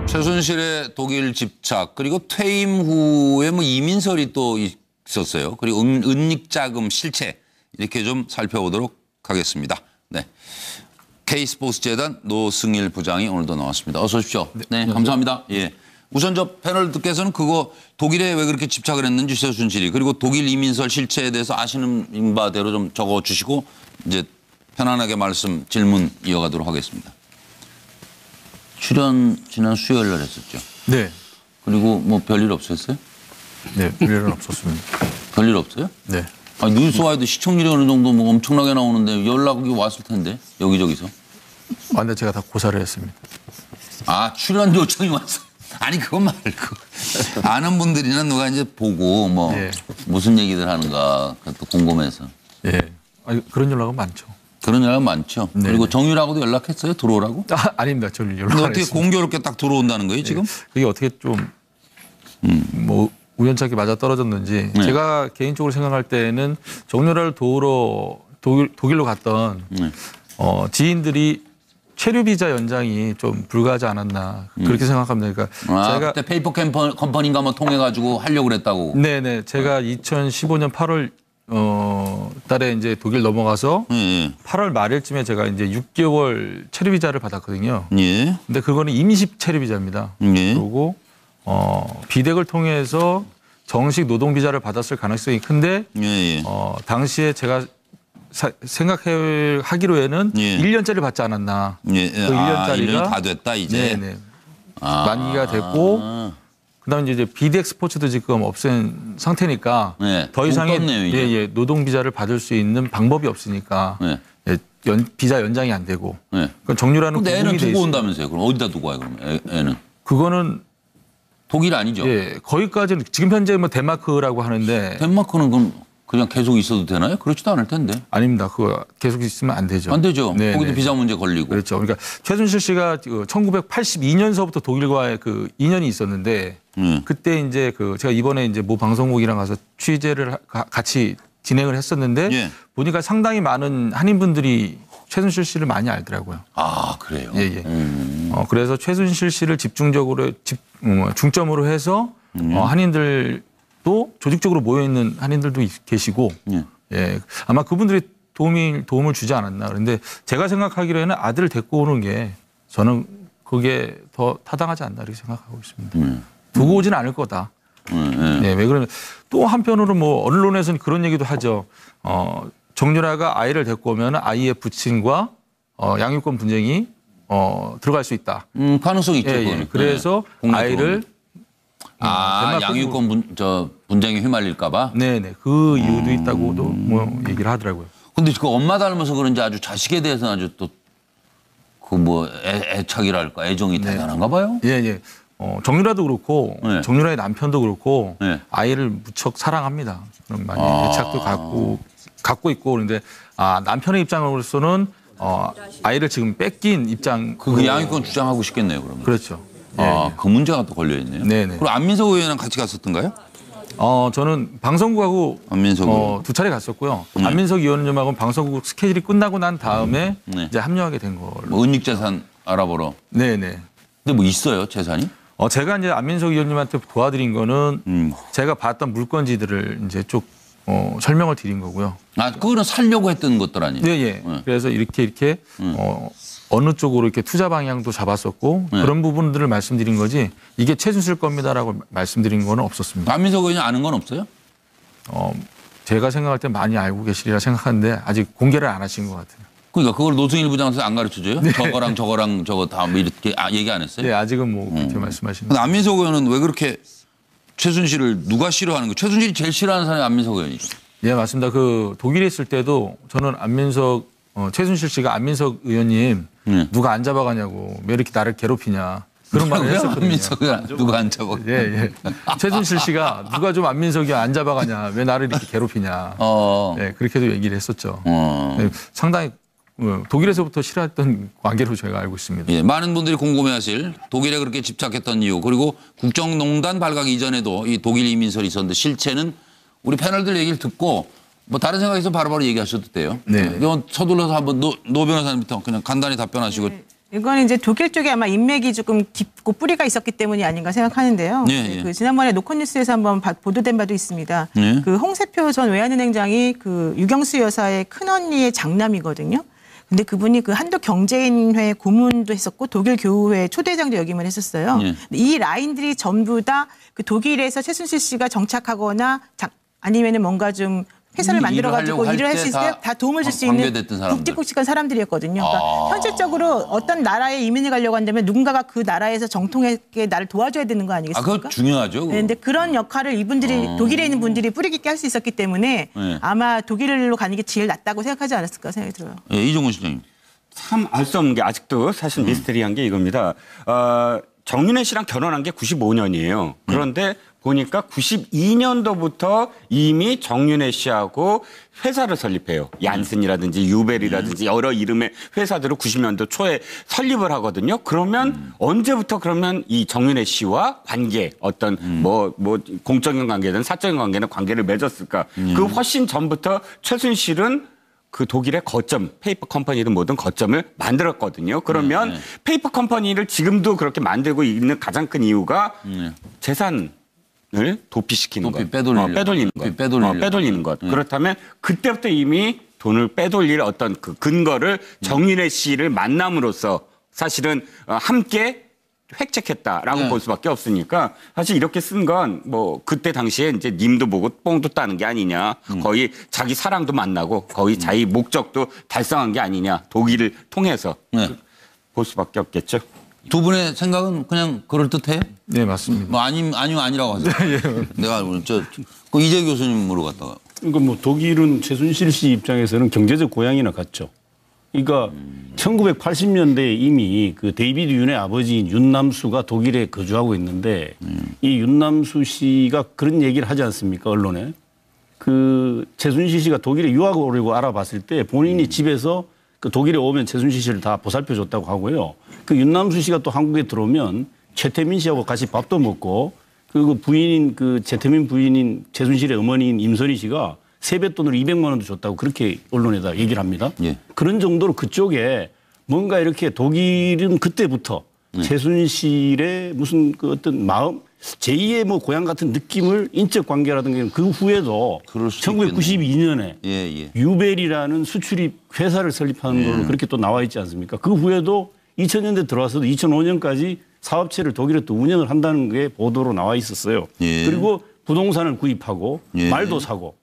최순실의 독일 집착 그리고 퇴임 후에 뭐 이민설이 또 있었어요. 그리고 은닉자금 실체 이렇게 좀 살펴보도록 하겠습니다. 네, K스포츠재단 노승일 부장이 오늘도 나왔습니다. 어서 오십시오. 네, 감사합니다. 예. 우선 저 패널들께서는 그거 독일에 왜 그렇게 집착을 했는지 최순실이 그리고 독일 이민설 실체에 대해서 아시는 바대로 좀 적어주시고 이제 편안하게 질문 이어가도록 하겠습니다. 출연 지난 수요일 날 했었죠. 네. 그리고 뭐 별일 없었어요? 네, 별일은 없었습니다. 별일 없어요? 네. 아니, 뉴스와에도 시청률이 어느 정도 뭐 엄청나게 나오는데 연락이 왔을 텐데 여기저기서. 아, 근데 제가 다 고사를 했습니다. 아, 출연 요청이 왔어. 아니 그건 말고 아는 분들이나 누가 이제 보고 뭐 예. 무슨 얘기들 하는가 또 궁금해서. 예. 아니, 그런 연락은 많죠. 그런 연락 많죠. 네네. 그리고 정유라고도 연락했어요? 들어오라고? 아, 아닙니다. 저를 연락 근데 안 어떻게 했습니다. 공교롭게 딱 들어온다는 거예요 지금? 그게 어떻게 좀 뭐 우연찮게 맞아 떨어졌는지 네. 제가 개인적으로 생각할 때는 정유라를 도우러 독일로 갔던 지인들이 체류 비자 연장이 좀 불가하지 않았나 그렇게 생각합니다. 그러니까 아, 제가 그때 페이퍼 컴퍼니인가 뭐 통해 가지고 하려고 그랬다고. 네네 제가 2015년 8월 달에 이제 독일 넘어가서 예. 8월 말일쯤에 제가 이제 6개월 체류 비자를 받았거든요. 예. 근데 그거는 임시 체류 비자입니다. 예. 그리고 비덱을 통해서 정식 노동 비자를 받았을 가능성이 큰데 예. 당시에 제가 생각하기로에는 예. 1년짜리 받지 않았나. 예. 그 1년짜리가 1년이 다 됐다 이제. 네네. 아. 만기가 됐고 그다음에 이제 비덱 스포츠도 지금 없앤 상태니까 네. 더 이상의 떴네요, 이제. 노동 비자를 받을 수 있는 방법이 없으니까 네. 비자 연장이 안 되고. 네. 그건 정유라는 근데 애는 구분이 돼 두고 있어요. 온다면서요? 그럼 어디다 두고 와요? 그러면 애는 그거는 독일 아니죠? 예, 거기까지는 지금 현재 뭐 덴마크라고 하는데 덴마크는 그냥 계속 있어도 되나요? 그렇지도 않을 텐데. 아닙니다. 그거 계속 있으면 안 되죠. 안 되죠. 네, 거기도 네. 비자 문제 걸리고. 그렇죠. 그러니까 최순실 씨가 1982년서부터 독일과의 그 인연이 있었는데 그때 이제 제가 이번에 이제 모 방송국이랑 가서 취재를 같이 진행을 했었는데 예. 보니까 상당히 많은 한인분들이 최순실 씨를 많이 알더라고요. 아 그래요. 예. 그래서 최순실 씨를 집중적으로 중점으로 해서 한인들도 조직적으로 모여 있는 한인들도 계시고 예. 아마 그분들이 도움을 주지 않았나. 그런데 제가 생각하기로는 아들을 데리고 오는 게 저는 그게 더 타당하지 않나 이렇게 생각하고 있습니다. 두고 오지는 않을 거다. 네, 왜 그러면 또 한편으로 뭐 언론에서는 그런 얘기도 하죠. 정유라가 아이를 데리고 오면 아이의 부친과 양육권 분쟁이 들어갈 수 있다. 가능성이 있죠. 예, 예. 그거는. 그래서 네. 아이를 양육권 분쟁에 휘말릴까봐. 네네 그 이유도 있다고도 뭐 얘기를 하더라고요. 근데 그 엄마 닮아서 그런지 아주 자식에 대해서는 아주 또 그 뭐 애착이랄까 애정이 대단한가 봐요. 예. 정유라도 그렇고 네. 정유라의 남편도 그렇고 네. 아이를 무척 사랑합니다. 그럼 많이 애착도 갖고 있고 그런데 남편의 입장으로서는 아이를 지금 뺏긴 입장. 그 양육권 주장하고 싶겠네요. 그러면. 그렇죠. 그 문제가 또 걸려 있네요. 네네. 그럼 안민석 의원이랑 같이 갔었던가요? 저는 방송국하고 안민석 의원. 2차례 갔었고요. 안민석 의원님하고는 방송국 스케줄이 끝나고 난 다음에 이제 합류하게 된 걸로. 뭐 은닉재산 알아보러. 네네. 근데 뭐 있어요 재산이? 제가 이제 안민석 의원님한테 도와드린 거는 제가 봤던 물건지들을 이제 쭉 설명을 드린 거고요. 그거는 살려고 했던 것들 아니에요? 네. 그래서 이렇게 어느 쪽으로 이렇게 투자 방향도 잡았었고 그런 부분들을 말씀드린 거지 이게 최순실 겁니다라고 말씀드린 거는 없었습니다. 안민석 의원이 아는 건 없어요? 제가 생각할 때 많이 알고 계시리라 생각하는데 아직 공개를 안 하신 것 같아요. 그러니까 그걸 노승일 부장한테 안 가르쳐줘요? 저거랑 저거 다 뭐 이렇게 얘기 안 했어요? 네, 아직은 뭐 그렇게 말씀하시는. 근데 안민석 의원은 왜 그렇게 최순실을 누가 싫어하는 거예요? 최순실이 제일 싫어하는 사람이 안민석 의원이죠. 네, 맞습니다. 독일에 있을 때도 저는 최순실 씨가 안민석 의원님 누가 안 잡아가냐고 왜 이렇게 나를 괴롭히냐 그런 말을 했었거든요. 안민석 의원 누가 안 잡아? 예. 최순실 씨가 누가 좀 안민석이 안 잡아가냐 왜 나를 이렇게 괴롭히냐. 네, 그렇게도 얘기를 했었죠. 네, 상당히 독일에서부터 싫어했던 관계로 제가 알고 있습니다. 예, 많은 분들이 궁금해하실 독일에 그렇게 집착했던 이유 그리고 국정농단 발각 이전에도 이 독일 이민설이 있었는데 실체는 우리 패널들 얘기를 듣고 뭐 다른 생각에서 바로바로 얘기하셔도 돼요. 네. 이건 서둘러서 한번 노 변호사님부터 그냥 간단히 답변하시고 이거는 이제 독일 쪽에 아마 인맥이 조금 깊고 뿌리가 있었기 때문이 아닌가 생각하는데요. 예, 예. 그 지난번에 노컷뉴스에서 한번 보도된 바도 있습니다. 예. 그 홍세표 전 외환은행장이 그 유경수 여사의 큰언니의 장남이거든요. 근데 그분이 그 한도 경제인회 고문도 했었고 독일 교우회 초대장도 역임을 했었어요. 예. 이 라인들이 전부 다 그 독일에서 최순실 씨가 정착하거나 아니면은 뭔가 좀 회사를 만들어가지고 일을 할 수 있을 때 다 도움을 줄 수 있는 관계됐던 사람들. 굵직굵직한 사람들이었거든요. 그러니까 현실적으로 어떤 나라에 이민을 가려고 한다면 누군가가 그 나라에서 정통하게 나를 도와줘야 되는 거 아니겠습니까? 그거 중요하죠. 그런데 그런 역할을 이분들이 독일에 있는 분들이 뿌리 깊게 할 수 있었기 때문에 네. 아마 독일로 가는 게 제일 낫다고 생각하지 않았을까 생각이 들어요. 예, 이종훈 시장님. 참 알 수 없는 게 아직도 사실 미스테리한 게 이겁니다. 정윤회 씨랑 결혼한 게 95년이에요. 그런데 보니까 92년도부터 이미 정윤회 씨하고 회사를 설립해요. 얀슨이라든지 유벨이라든지 여러 이름의 회사들을 90년도 초에 설립을 하거든요. 그러면 언제부터 그러면 이 정윤회 씨와 관계 어떤 뭐 공적인 관계든 사적인 관계를 맺었을까? 그 훨씬 전부터 최순실은 그 독일의 거점, 페이퍼 컴퍼니든 뭐든 거점을 만들었거든요. 그러면 페이퍼 컴퍼니를 지금도 그렇게 만들고 있는 가장 큰 이유가 재산을 도피시키는 것. 빼돌리는 것. 빼돌리는 것. 그렇다면 그때부터 이미 돈을 빼돌릴 어떤 그 근거를 정윤회 씨를 만남으로써 사실은 함께 획책했다라고 볼 수밖에 없으니까 사실 이렇게 쓴 건 뭐 그때 당시에 이제 님도 보고 뽕도 따는 게 아니냐 거의 자기 사랑도 만나고 거의 자기 목적도 달성한 게 아니냐 독일을 통해서 볼 수밖에 없겠죠. 두 분의 생각은 그냥 그럴듯해요? 네, 맞습니다. 뭐 아니면 아니라고 하세요. 내가 오늘 그 이재 교수님으로 갔다가. 그러니까 뭐 독일은 최순실 씨 입장에서는 경제적 고향이나 같죠. 그러니까 1980년대에 이미 그 데이비드 윤의 아버지인 윤남수가 독일에 거주하고 있는데 이 윤남수 씨가 그런 얘기를 하지 않습니까? 언론에. 그 최순실 씨가 독일에 유학 오려고 알아봤을 때 본인이 집에서 그 독일에 오면 최순실 씨를 다 보살펴 줬다고 하고요. 그 윤남수 씨가 또 한국에 들어오면 최태민 씨하고 같이 밥도 먹고 그리고 부인인 그 최태민 부인인 최순실의 어머니인 임선희 씨가 세뱃돈으로 200만 원도 줬다고 그렇게 언론에다 얘기를 합니다. 예. 그런 정도로 그쪽에 뭔가 이렇게 독일은 그때부터 최순실의 무슨 그 어떤 마음 제2의 뭐 고향 같은 느낌을 인적 관계라든가 그 후에도 그럴 수 1992년에 예. 유벨이라는 수출입 회사를 설립하는 걸로 그렇게 또 나와 있지 않습니까? 그 후에도 2000년대 들어와서도 2005년까지 사업체를 독일에 또 운영을 한다는 게 보도로 나와 있었어요. 예. 그리고 부동산을 구입하고 말도 사고.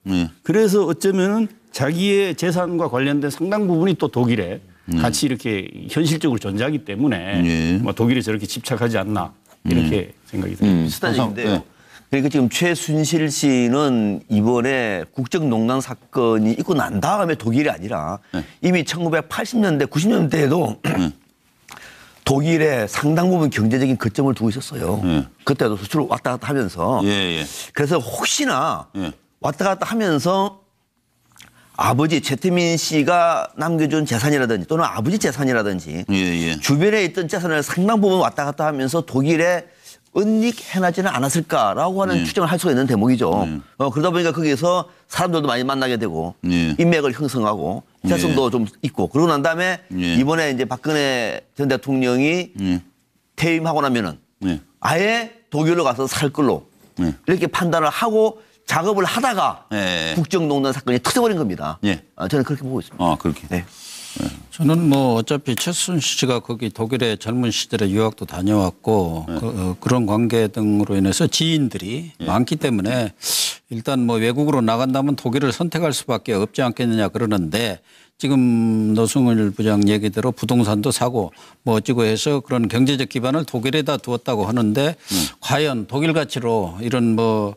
그래서 어쩌면은 자기의 재산과 관련된 상당 부분이 또 독일에 같이 이렇게 현실적으로 존재하기 때문에 뭐 독일에 저렇게 집착하지 않나 이렇게 생각이 듭니다. 비슷한 얘기인데요. 그러니까 지금 최순실 씨는 이번에 국정농단 사건이 있고 난 다음에 독일이 아니라 이미 1980년대, 90년대에도 독일에 상당 부분 경제적인 거점을 두고 있었어요. 그때도 수출을 왔다 갔다 하면서. 그래서 혹시나 왔다 갔다 하면서 아버지 최태민 씨가 남겨준 재산이라든지 또는 아버지 재산이라든지 주변에 있던 재산을 상당 부분 왔다 갔다 하면서 독일에 은닉해나지는 않았을까라고 하는 추정을 할 수가 있는 대목이죠. 그러다 보니까 거기에서 사람들도 많이 만나게 되고 인맥을 형성하고 재성도 좀 있고 그러고 난 다음에 이번에 이제 박근혜 전 대통령이 퇴임하고 나면은 아예 독일로 가서 살 걸로 이렇게 판단을 하고 작업을 하다가 국정농단 사건이 터져버린 겁니다. 저는 그렇게 보고 있습니다. 그렇게. 네. 저는 뭐 어차피 최순실 씨가 거기 독일에 젊은 시절에 유학도 다녀왔고 그런 관계 등으로 인해서 지인들이 많기 때문에 일단 뭐 외국으로 나간다면 독일을 선택할 수밖에 없지 않겠느냐 그러는데 지금 노승일 부장 얘기대로 부동산도 사고 뭐 어찌고 해서 그런 경제적 기반을 독일에다 두었다고 하는데 과연 독일 가치로 이런 뭐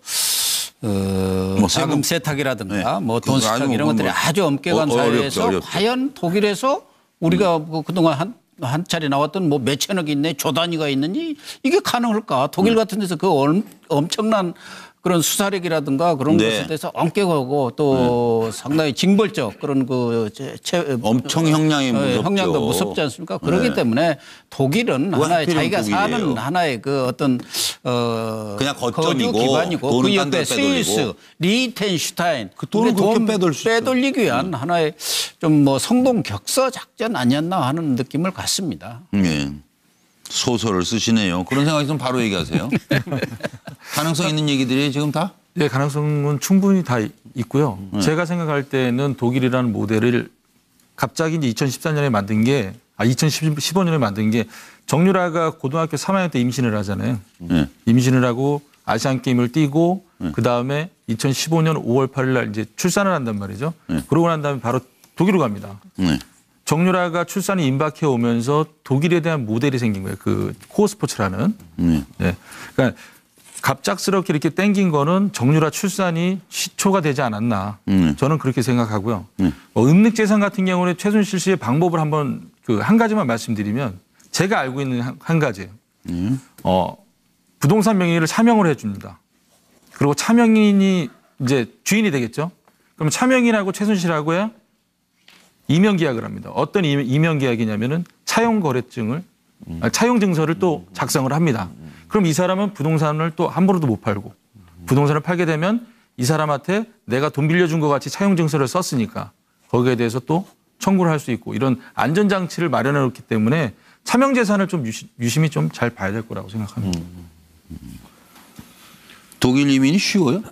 자금 세탁이라든가 뭐 돈 세탁 이런 것들이 아주 엄격한 사회에서 과연 독일에서 우리가 뭐 그동안 한 차례 나왔던 뭐 몇천억이 있네 조 단위가 있느니 이게 가능할까? 독일 같은 데서 그 엄청난 그런 수사력이라든가 그런 것에 대해서 엄격하고 또 상당히 징벌적 그런 그 엄청 형량이 무섭죠. 형량도 무섭지 않습니까? 그렇기 때문에 독일은 하나의 자기가 사는 하나의 그 어떤 그냥 거주 거점이고 기반이고 돈은 그 딴 데로 옆에 스위스, 빼돌리고. 리히텐슈타인 그 돈을 그게 그렇게 돈 빼돌릴 수 빼돌리기 위한 하나의 좀 뭐 성동 격서 작전 아니었나 하는 느낌을 갖습니다. 예. 소설을 쓰시네요. 그런 생각이 있으면 바로 얘기하세요. 가능성 있는 얘기들이 지금 다? 예, 가능성은 충분히 다 있고요. 제가 생각할 때는 독일이라는 모델을 갑자기 이제 2014년에 만든 게 2015년에 만든 게 정유라가 고등학교 3학년 때 임신을 하잖아요. 임신을 하고 아시안 게임을 뛰고 그 다음에 2015년 5월 8일 날 이제 출산을 한단 말이죠. 그러고 난 다음에 바로 독일로 갑니다. 정유라가 출산이 임박해 오면서 독일에 대한 모델이 생긴 거예요. 그 코어 스포츠라는. 네. 그러니까 갑작스럽게 이렇게 땡긴 거는 정유라 출산이 시초가 되지 않았나. 저는 그렇게 생각하고요. 음닉재산 같은 경우는 최순실 씨의 방법을 한번 그 한 가지만 말씀드리면 제가 알고 있는 한 가지예요. 부동산 명의를 차명을 해 줍니다. 그리고 차명인이 이제 주인이 되겠죠. 그럼 차명인하고 최순실하고의 이명 계약을 합니다. 어떤 이명 계약이냐면은 차용 거래증을 차용 증서를 또 작성을 합니다. 그럼 이 사람은 부동산을 또 함부로도 못 팔고 부동산을 팔게 되면 이 사람한테 내가 돈 빌려준 것 같이 차용 증서를 썼으니까 거기에 대해서 또 청구를 할 수 있고 이런 안전장치를 마련해 놓기 때문에 차명 재산을 좀 유심히 좀 잘 봐야 될 거라고 생각합니다. 독일 이민이 쉬워요?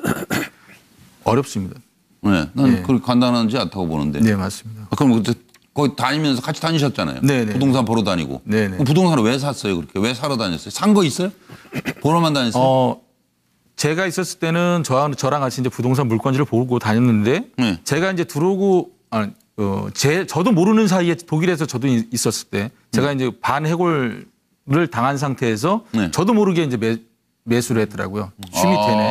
어렵습니다. 네. 난 그렇게 간단하지 않다고 보는데. 네, 맞습니다. 그럼 그때 거기 다니면서 같이 다니셨잖아요. 네네. 부동산 보러 다니고. 네네. 부동산을 왜 샀어요? 그렇게 왜 사러 다녔어요? 산 거 있어요? 보러만 다녔어요? 제가 있었을 때는 저랑 같이 이제 부동산 물건지를 보고 다녔는데 제가 이제 들어오고 저도 모르는 사이에 독일에서 저도 있었을 때 제가 이제 반해골을 당한 상태에서 저도 모르게 이제 매수를 했더라고요. 슈미텐에.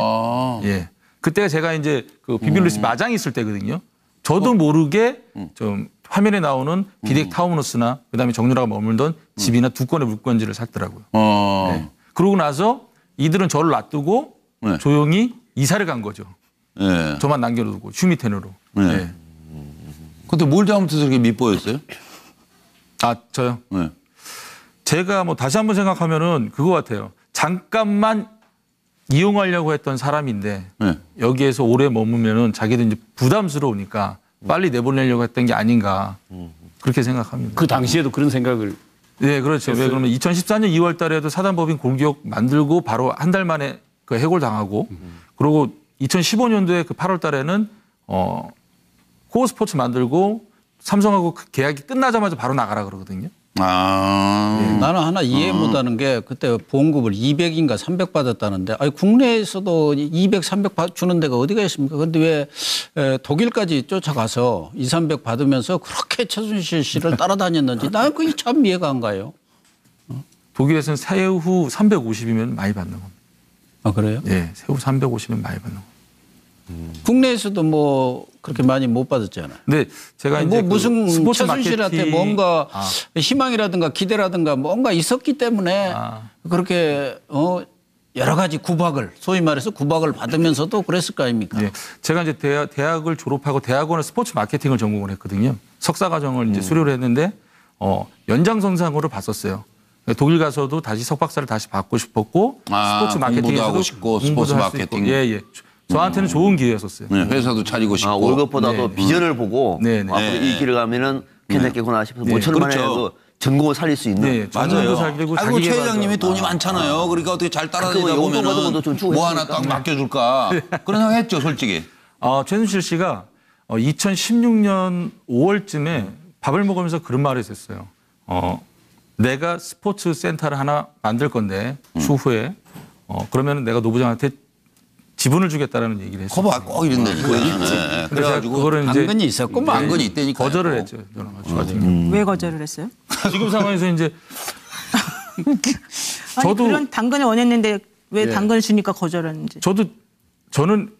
예. 그때가 제가 이제 그 비빌루스 마장이 있을 때거든요. 저도 모르게 좀 화면에 나오는 비덱 타운하우스나 그다음에 정유라가 머물던 집이나 두 건의 물건지를 샀더라고요. 네. 그러고 나서 이들은 저를 놔두고 조용히 이사를 간 거죠. 저만 남겨두고 슈미텐으로. 네. 근데 뭘 잘못해서 그렇게 밉보였어요? 아, 저요? 네. 제가 뭐 다시 한번 생각하면은 그거 같아요. 잠깐만 이용하려고 했던 사람인데 여기에서 오래 머무면은 자기들 이제 부담스러우니까 빨리 내보내려고 했던 게 아닌가 그렇게 생각합니다. 그 당시에도 그런 생각을. 네, 그렇죠. 왜 그러면 2014년 2월 달에도 사단법인 공기업 만들고 바로 한 달 만에 그 해고를 당하고 그리고 2015년도에 그 8월 달에는 코어 스포츠 만들고 삼성하고 그 계약이 끝나자마자 바로 나가라 그러거든요. 나는 하나 이해 못하는 게 그때 보험급을 200인가 300 받았다는데 아니 국내에서도 200, 300 주는 데가 어디가 있습니까? 그런데 왜 독일까지 쫓아가서 2, 300 받으면서 그렇게 최순실 씨를 따라다녔는지 나는 그게 참 이해가 안 가요. 독일에서는 세후 350이면 많이 받는 겁니다. 아 그래요? 네, 세후 350이면 많이 받는 겁니다. 국내에서도 뭐 그렇게 많이 못 받았잖아요. 근데 제가 뭐 이제 무슨 스포츠 최순실한테 마케팅 뭔가 희망이라든가 기대라든가 뭔가 있었기 때문에 그렇게 여러 가지 구박을 소위 말해서 구박을 받으면서도 그랬을 거 아닙니까? 네. 제가 이제 대학을 졸업하고 대학원을 스포츠 마케팅을 전공을 했거든요. 석사 과정을 이제 수료를 했는데 연장선상으로 봤었어요. 독일 가서도 다시 석박사를 다시 받고 싶었고 스포츠 마케팅도 공부도 하고 싶고 스포츠 마케팅. 예. 저한테는 좋은 기회였었어요. 회사도 차리고 싶고. 월급보다도 비전을 보고 앞으로 이 길을 가면은 괜찮겠구나 싶어서 모처럼 해도 전공을 살릴 수 있는. 맞아요. 살리고 아이고 최 회장님이 돈이 많잖아요. 그러니까 어떻게 잘 따라다니다 보면은 뭐 하나 딱 맡겨줄까 그런 생각했죠, 솔직히. 최순실 씨가 2016년 5월쯤에 밥을 먹으면서 그런 말을 했었어요. 내가 스포츠 센터를 하나 만들 건데 추후에 그러면 내가 노부장한테 지분을 주겠다라는 얘기를 했어요. 거봐 꼭 이런다니까. 그래가지고 그거를 이제 당근이 있었고 당근이 있다니까. 거절을 했죠. 저 같은 경우. 왜 거절을 했어요? 지금 상황에서 이제 아니, 저도 그런 당근을 원했는데 왜 당근을 주니까 거절했는지. 저는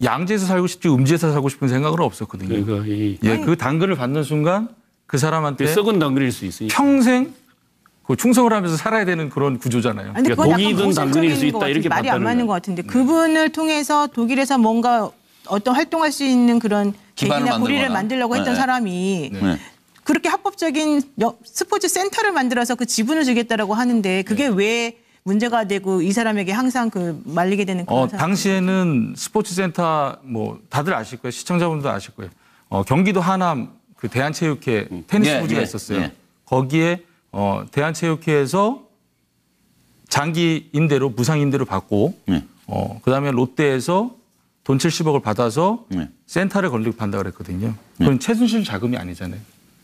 양지에서 살고 싶지 음지에서 살고 싶은 생각은 없었거든요. 그러니까 그 당근을 받는 순간 그 사람한테 썩은 당근일 수 있으니까. 평생 그 충성을 하면서 살아야 되는 그런 구조잖아요. 근데 그건 그러니까 독이든 당근일 수 있다 이렇게 말이 안 봤다는 맞는 것 같은데 그분을 통해서 독일에서 뭔가 어떤 활동할 수 있는 그런 계기나 고리를 만들려고 했던 사람이 그렇게 합법적인 스포츠 센터를 만들어서 그 지분을 주겠다라고 하는데 그게 왜 문제가 되고 이 사람에게 항상 그 말리게 되는 그런 상황. 당시에는 스포츠센터 뭐 다들 아실 거예요. 시청자분들도 아실 거예요. 경기도 하남 그 대한체육회 테니스 부지가 있었어요. 거기에 대한체육회에서 장기 임대로 무상 임대로 받고 그다음에 롯데에서 돈 70억을 받아서 센터를 건립한다 그랬거든요. 그건 최순실 자금이 아니잖아요.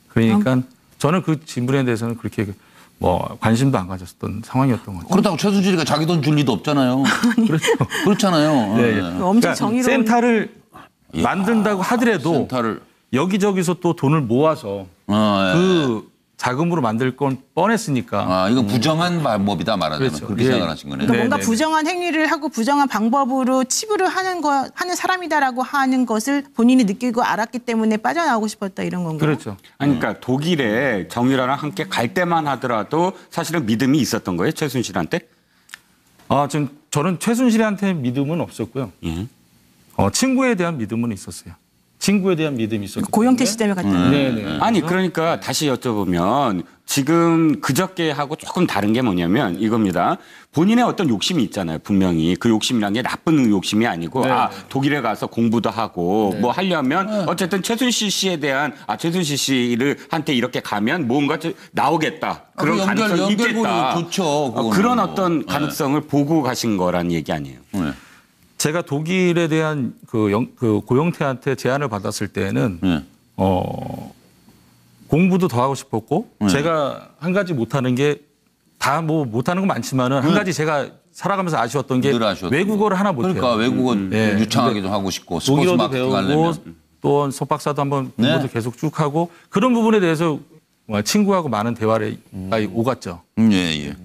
그러니까 저는 그 진분에 대해서는 그렇게 뭐 관심도 안 가졌던 상황이었던 거죠. 그렇다고 최순실이가 자기 돈 줄 리도 없잖아요. 그렇죠. 그렇잖아요. 네. 엄청 그러니까 정의로운 센터를 만든다고 하더라도 센터를 여기저기서 또 돈을 모아서 그 자금으로 만들 건 뻔했으니까. 이건 부정한 방법이다 말하자면 그렇죠. 그렇게 생각을 하신 거네요. 그러니까 뭔가 네. 부정한 행위를 하고 부정한 방법으로 치부를 하는 사람이다라고 하는 것을 본인이 느끼고 알았기 때문에 빠져나오고 싶었다 이런 건가요? 그렇죠. 아니, 그러니까 독일에 정유라랑 함께 갈 때만 하더라도 사실은 믿음이 있었던 거예요, 최순실한테? 저는 최순실한테 믿음은 없었고요. 친구에 대한 믿음은 있었어요. 친구에 대한 믿음이 있었고. 고영태 씨 때문에 갔다. 네네. 아니, 그러니까 다시 여쭤보면 지금 그저께하고 조금 다른 게 뭐냐면 이겁니다. 본인의 어떤 욕심이 있잖아요. 분명히 그 욕심이란 게 나쁜 욕심이 아니고 독일에 가서 공부도 하고 뭐 하려면 어쨌든 최순실 씨에 대한 최순실 씨를 한테 이렇게 가면 뭔가 나오겠다. 그런 가능성이 있겠다. 좋죠. 그런 어떤 가능성을 보고 가신 거란 얘기 아니에요. 제가 독일에 대한 그 고영태한테 제안을 받았을 때는 공부도 더 하고 싶었고 제가 한 가지 못하는 게 다 뭐 못하는 건 많지만은 한 가지 제가 살아가면서 아쉬웠던 게 외국어를 하나 못해요. 그러니까 외국어 유창하게 좀 하고 싶고 스포츠 독일어도 마케팅 배우고 하려면. 또 석박사도 한번 공부도 계속 쭉 하고 그런 부분에 대해서 친구하고 많은 대화를 오갔죠. 예.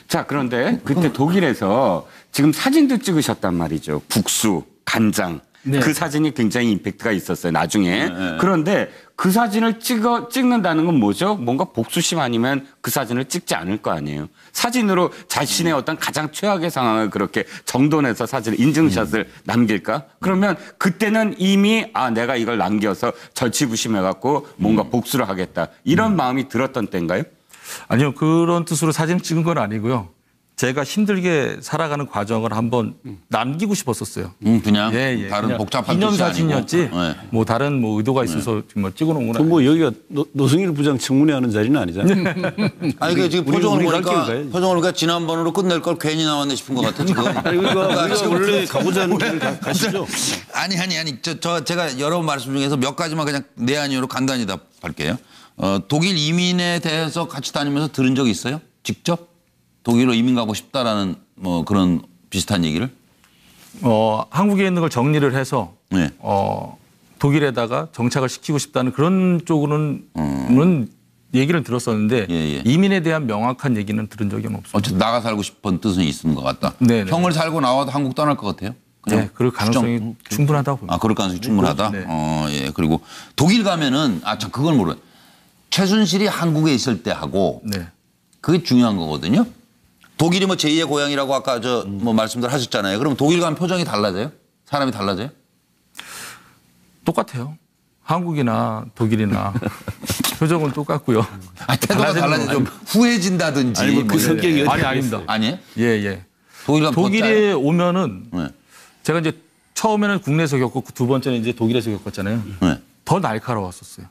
자, 그런데 그때 독일에서 지금 사진도 찍으셨단 말이죠. 국수, 간장. 네. 그 사진이 굉장히 임팩트가 있었어요, 나중에. 그런데 그 사진을 찍는다는 건 뭐죠? 뭔가 복수심 아니면 그 사진을 찍지 않을 거 아니에요. 사진으로 자신의 어떤 가장 최악의 상황을 그렇게 정돈해서 사진을 인증샷을 남길까? 그러면 그때는 이미 내가 이걸 남겨서 절치부심해갖고 뭔가 복수를 하겠다. 이런 마음이 들었던 때인가요? 아니요. 그런 뜻으로 사진을 찍은 건 아니고요. 제가 힘들게 살아가는 과정을 한번 남기고 싶었었어요. 그냥 다른 그냥 복잡한 기념 뜻이 사진이었지. 아니고. 뭐 다른 뭐 의도가 있어서 정말 찍어놓은 건 뭐 여기가 노승일 부장 청문회하는 자리는 아니잖아요. 아니 그 지금 표정을 우리 보니까 지난번으로 끝낼 걸 괜히 나왔네 싶은 것 같아 지금. 우리가 원래 가보자는 길 가시죠. 아니 제가 여러 말씀 중에서 몇 가지만 그냥 네 아니요로 간단히 답할게요. 독일 이민에 대해서 같이 다니면서 들은 적 있어요? 직접? 독일로 이민 가고 싶다라는 뭐 그런 비슷한 얘기를? 한국에 있는 걸 정리를 해서 독일에다가 정착을 시키고 싶다는 그런 쪽으로는 얘기를 들었었는데 이민에 대한 명확한 얘기는 들은 적이 없어요. 어쨌든 나가 살고 싶은 뜻은 있는 것 같다. 네네. 형을 살고 나와도 한국 떠날 것 같아요? 네, 그럴 가능성이 충분하다고 봅니다. 그럴 가능성이 충분하다? 네. 그리고 독일 가면은 그걸 모르요. 최순실이 한국에 있을 때 하고 그게 중요한 거거든요. 독일이 뭐 제2의 고향이라고 아까 뭐 말씀들 하셨잖아요. 그럼 독일 가면 표정이 달라져요? 사람이 달라져요? 똑같아요. 한국이나 독일이나 표정은 똑같고요. 태도가 달라져 좀 후해진다든지. 아니 그 성격이 아닙니다. 아니에요? 예. 독일 가면 독일에 오면은 제가 이제 처음에는 국내에서 겪었고 두 번째는 이제 독일에서 겪었잖아요. 더 날카로웠었어요.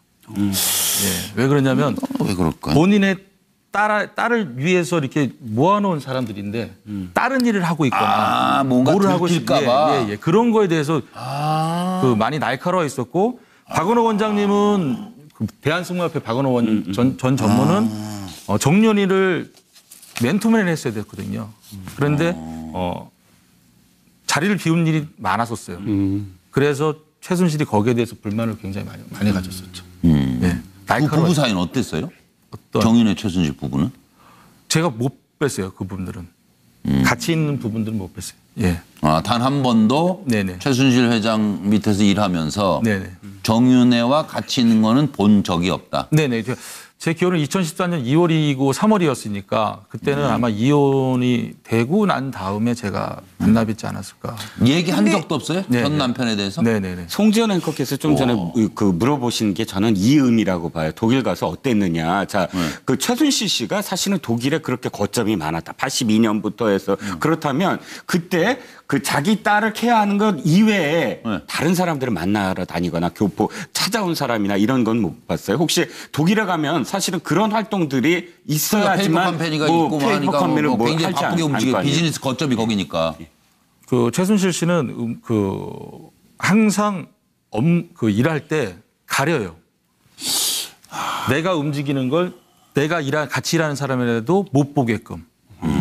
왜 그러냐면 왜 그럴까요? 본인의 딸을 위해서 이렇게 모아놓은 사람들인데 다른 일을 하고 있거나 뭔가 뭐를 하고 들킬까 봐. 그런 거에 대해서 그 많이 날카로워 있었고 박은호 원장님은 그 대한승마협회 박은호 전 전무는 정년이를 맨투맨을 했어야 됐거든요. 그런데 자리를 비운 일이 많았었어요. 그래서 최순실이 거기에 대해서 불만을 굉장히 많이 가졌었죠. 그 부부 사이는 어땠어요? 정윤회 최순실 부부는? 제가 못 뺐어요. 그 부분들은. 같이 있는 부분들은 못 뺐어요. 단 한 번도 최순실 회장 밑에서 일하면서 정윤회와 같이 있는 거는 본 적이 없다. 네네. 제 기억은 2014년 2월이고 3월이었으니까 그때는 아마 이혼이 되고 난 다음에 제가 반납했지 않았을까. 얘기한 적도 없어요? 네, 전 네. 남편에 대해서? 네네네. 송지현 앵커께서 좀 전에 그 물어보신 게 저는 이 의미라고 봐요. 독일 가서 어땠느냐. 자, 그 최순실 씨가 사실은 독일에 그렇게 거점이 많았다. 82년부터 해서 그렇다면 그때 그 자기 딸을 케어하는 것 이외에 다른 사람들을 만나러 다니거나 교포 찾아온 사람이나 이런 건 못 봤어요. 혹시 독일에 가면 사실은 그런 활동들이 있어야지만 페이퍼 컴퍼니가 뭐 있고 페이퍼 하니까 컴퍼니를 뭐 뭐 굉장히 할지 바쁘게 움직여 않을 거 비즈니스 거점이 거기니까. 그 최순실 씨는 항상 그 일할 때 가려요. 내가 움직이는 걸 내가 같이 일하는 사람이라도 못 보게끔.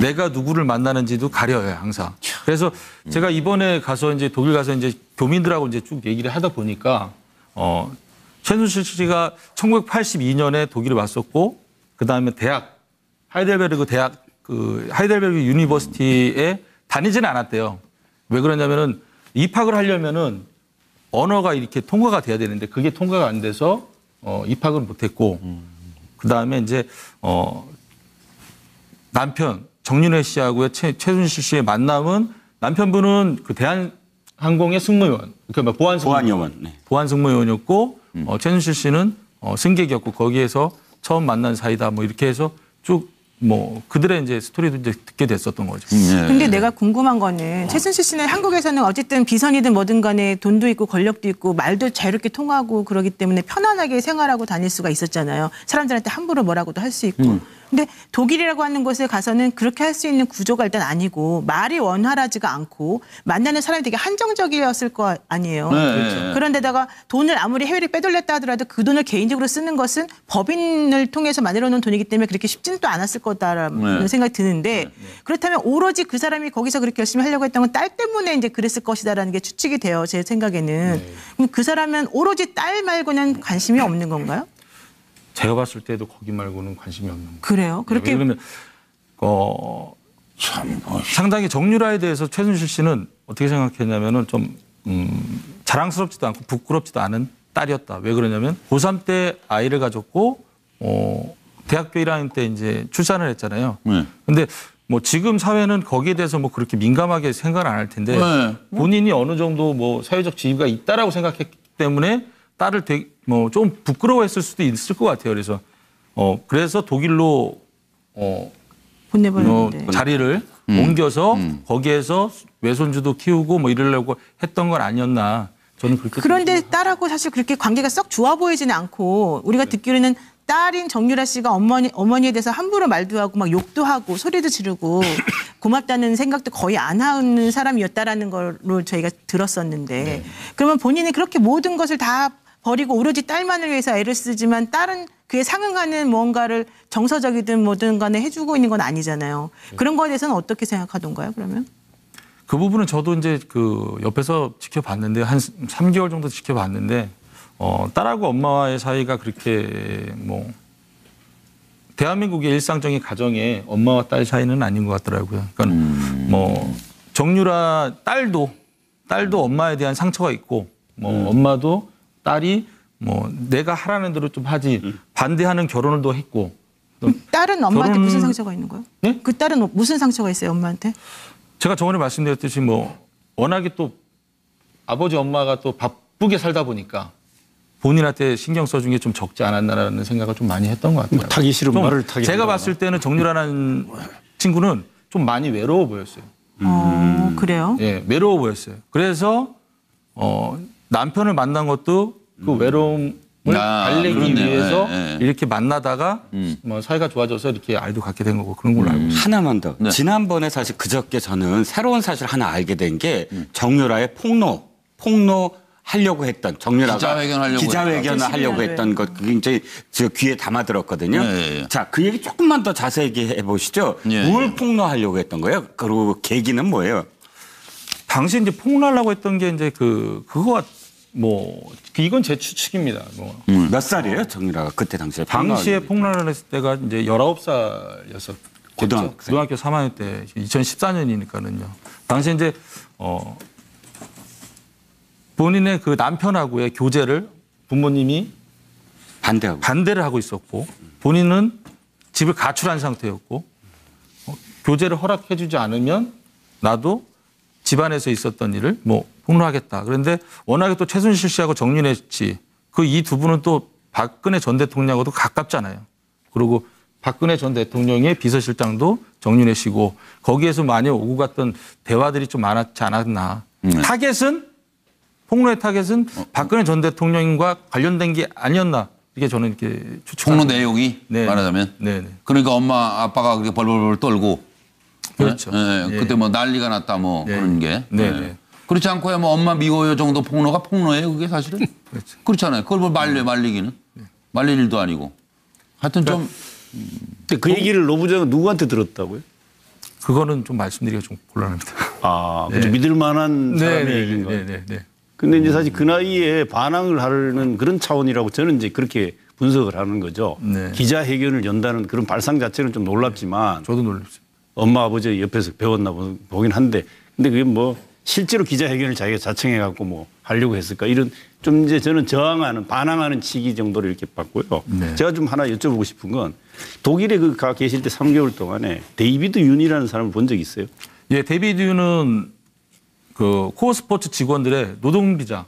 내가 누구를 만나는지도 가려요, 항상. 그래서 제가 이번에 가서 이제 독일 가서 이제 교민들하고 이제 쭉 얘기를 하다 보니까 최순실 씨가 1982년에 독일에 왔었고 그다음에 하이델베르그 유니버시티에 다니지는 않았대요. 왜 그러냐면은 입학을 하려면은 언어가 이렇게 통과가 돼야 되는데 그게 통과가 안 돼서 입학을 못했고 그다음에 이제 남편 정윤회 씨하고의 최순실 씨의 만남은 남편분은 그 대한항공의 승무원, 그러니까 보안 승무원이었고 최순실 씨는 승객이었고 거기에서 처음 만난 사이다 뭐 이렇게 해서 쭉 뭐 그들의 이제 스토리도 이제 듣게 됐었던 거죠. 근데 내가 궁금한 거는 최순실 씨는 한국에서는 어쨌든 비선이든 뭐든 간에 돈도 있고 권력도 있고 말도 자유롭게 통하고 그러기 때문에 편안하게 생활하고 다닐 수가 있었잖아요. 사람들한테 함부로 뭐라고도 할 수 있고. 근데 독일이라고 하는 곳에 가서는 그렇게 할 수 있는 구조가 일단 아니고 말이 원활하지가 않고 만나는 사람이 되게 한정적이었을 거 아니에요. 네. 그런데다가 돈을 아무리 해외를 빼돌렸다 하더라도 그 돈을 개인적으로 쓰는 것은 법인을 통해서 만들어 놓은 돈이기 때문에 그렇게 쉽지는 또 않았을 거다라는 생각이 드는데 그렇다면 오로지 그 사람이 거기서 그렇게 열심히 하려고 했던 건 딸 때문에 이제 그랬을 것이다라는 게 추측이 돼요. 제 생각에는. 그럼 그 사람은 오로지 딸 말고는 관심이 없는 건가요? 제가 봤을 때도 거기 말고는 관심이 없는 거예요. 그래요? 그렇게 왜냐면 상당히 정유라에 대해서 최순실 씨는 어떻게 생각했냐면은 좀 자랑스럽지도 않고 부끄럽지도 않은 딸이었다. 왜 그러냐면 고3 때 아이를 가졌고 대학교 1학년 때 이제 출산을 했잖아요. 근데 뭐 지금 사회는 거기에 대해서 뭐 그렇게 민감하게 생각을 안 할 텐데 본인이 어느 정도 뭐 사회적 지위가 있다라고 생각했기 때문에 딸을 뭐 좀 부끄러워했을 수도 있을 것 같아요. 그래서 독일로 보내버렸는데 자리를 옮겨서 거기에서 외손주도 키우고 뭐 이러려고 했던 건 아니었나 저는 그렇게. 그런데 딸하고 사실 그렇게 관계가 썩 좋아 보이지는 않고 우리가 듣기로는 딸인 정유라 씨가 어머니에 대해서 함부로 말도 하고 막 욕도 하고 소리도 지르고 고맙다는 생각도 거의 안 하는 사람이었다라는 걸로 저희가 들었었는데 그러면 본인이 그렇게 모든 것을 다 버리고 오로지 딸만을 위해서 애를 쓰지만 딸은 그에 상응하는 무언가를 정서적이든 뭐든 간에 해주고 있는 건 아니잖아요. 그런 거에 대해서는 어떻게 생각하던가요, 그러면? 그 부분은 저도 이제 그 옆에서 지켜봤는데 한 3개월 정도 지켜봤는데 딸하고 엄마와의 사이가 그렇게 뭐 대한민국의 일상적인 가정에 엄마와 딸 사이는 아닌 것 같더라고요. 그러니까 뭐 정유라 딸도 엄마에 대한 상처가 있고 뭐 엄마도 딸이 뭐 내가 하라는 대로 좀 하지 반대하는 결혼을 또 했고. 딸은 엄마한테 무슨 상처가 있는 거예요? 네? 그 딸은 무슨 상처가 있어요, 엄마한테? 제가 저번에 말씀드렸듯이 뭐 워낙에 또 아버지 엄마가 또 바쁘게 살다 보니까 본인한테 신경 써준 게 좀 적지 않았나라는 생각을 좀 많이 했던 것 같아요. 타기 싫은 말을 타기. 제가 봤을 때는 정유라는 친구는 좀 많이 외로워 보였어요. 그래요? 예, 외로워 보였어요. 그래서 남편을 만난 것도 그 외로움을 달래기 위해서 이렇게 만나다가 뭐 사이가 좋아져서 이렇게 아이도 갖게 된 거고 그런 걸로 알고 있어요. 하나만 더. 지난번에 사실 그저께 저는 새로운 사실 하나 알게 된 게 정유라의 폭로 하려고 했던 정유라가 기자회견을 하려고 했던 것 그게 이제 저 귀에 담아 들었거든요. 자, 그 얘기 조금만 더 자세히 해보시죠. 뭘 폭로하려고 했던 거예요? 그리고 계기는 뭐예요? 당시 이제 폭로하려고 했던 게 이제 그거가 뭐 이건 제 추측입니다. 뭐. 몇 살이에요, 정유라가 그때 당시에? 당시에 폭로를 했을 때가 이제 19살이었었죠. 고등학교 3학년 때 2014년이니까는요. 당시 이제 본인의 그 남편하고의 교제를 부모님이 반대를 하고 있었고 본인은 집을 가출한 상태였고 교제를 허락해주지 않으면 나도 집안에서 있었던 일을 뭐 폭로하겠다. 그런데 워낙에 또 최순실 씨하고 정윤회 씨 그 이 두 분은 또 박근혜 전 대통령하고도 가깝잖아요. 그리고 박근혜 전 대통령의 비서실장도 정윤회 씨고 거기에서 많이 오고 갔던 대화들이 좀 많았지 않았나. 타겟은 폭로의 타겟은 박근혜 전 대통령과 관련된 게 아니었나. 이게 저는 이렇게 폭로 내용이 네. 말하자면. 네. 그러니까 엄마 아빠가 그렇게 벌벌 떨고. 그렇죠. 네? 네. 예. 그때 뭐 난리가 났다 뭐 네. 그런 게. 네. 네. 그렇지 않고야 뭐 엄마 미워요 정도 폭로가 폭로예요 그게 사실은. 그렇죠. 그렇잖아요. 그걸 뭐 말리기는. 말릴 일도 아니고. 하여튼 좀. 근데 그 얘기를 노 부장은 누구한테 들었다고요? 그거는 좀 말씀드리기가 좀 곤란합니다. 아, 그렇죠. 믿을 만한 사람의 얘기인가. 네. 근데 이제 사실 그 나이에 반항을 하는 그런 차원이라고 저는 이제 그렇게 분석을 하는 거죠. 네. 기자회견을 연다는 그런 발상 자체는 좀 놀랍지만 저도 놀랐어요. 엄마 아버지 옆에서 배웠나 보긴 한데 근데 그게 뭐 실제로 기자회견을 자기가 자청해 갖고 뭐 하려고 했을까 이런 좀 이제 저는 저항하는 반항하는 취기 정도로 이렇게 봤고요. 네. 제가 좀 하나 여쭤보고 싶은 건 독일에 그 가 계실 때 3개월 동안에 데이비드 윤이라는 사람을 본 적 있어요? 예, 데이비드 윤은 그 코어 스포츠 직원들의 노동 비자,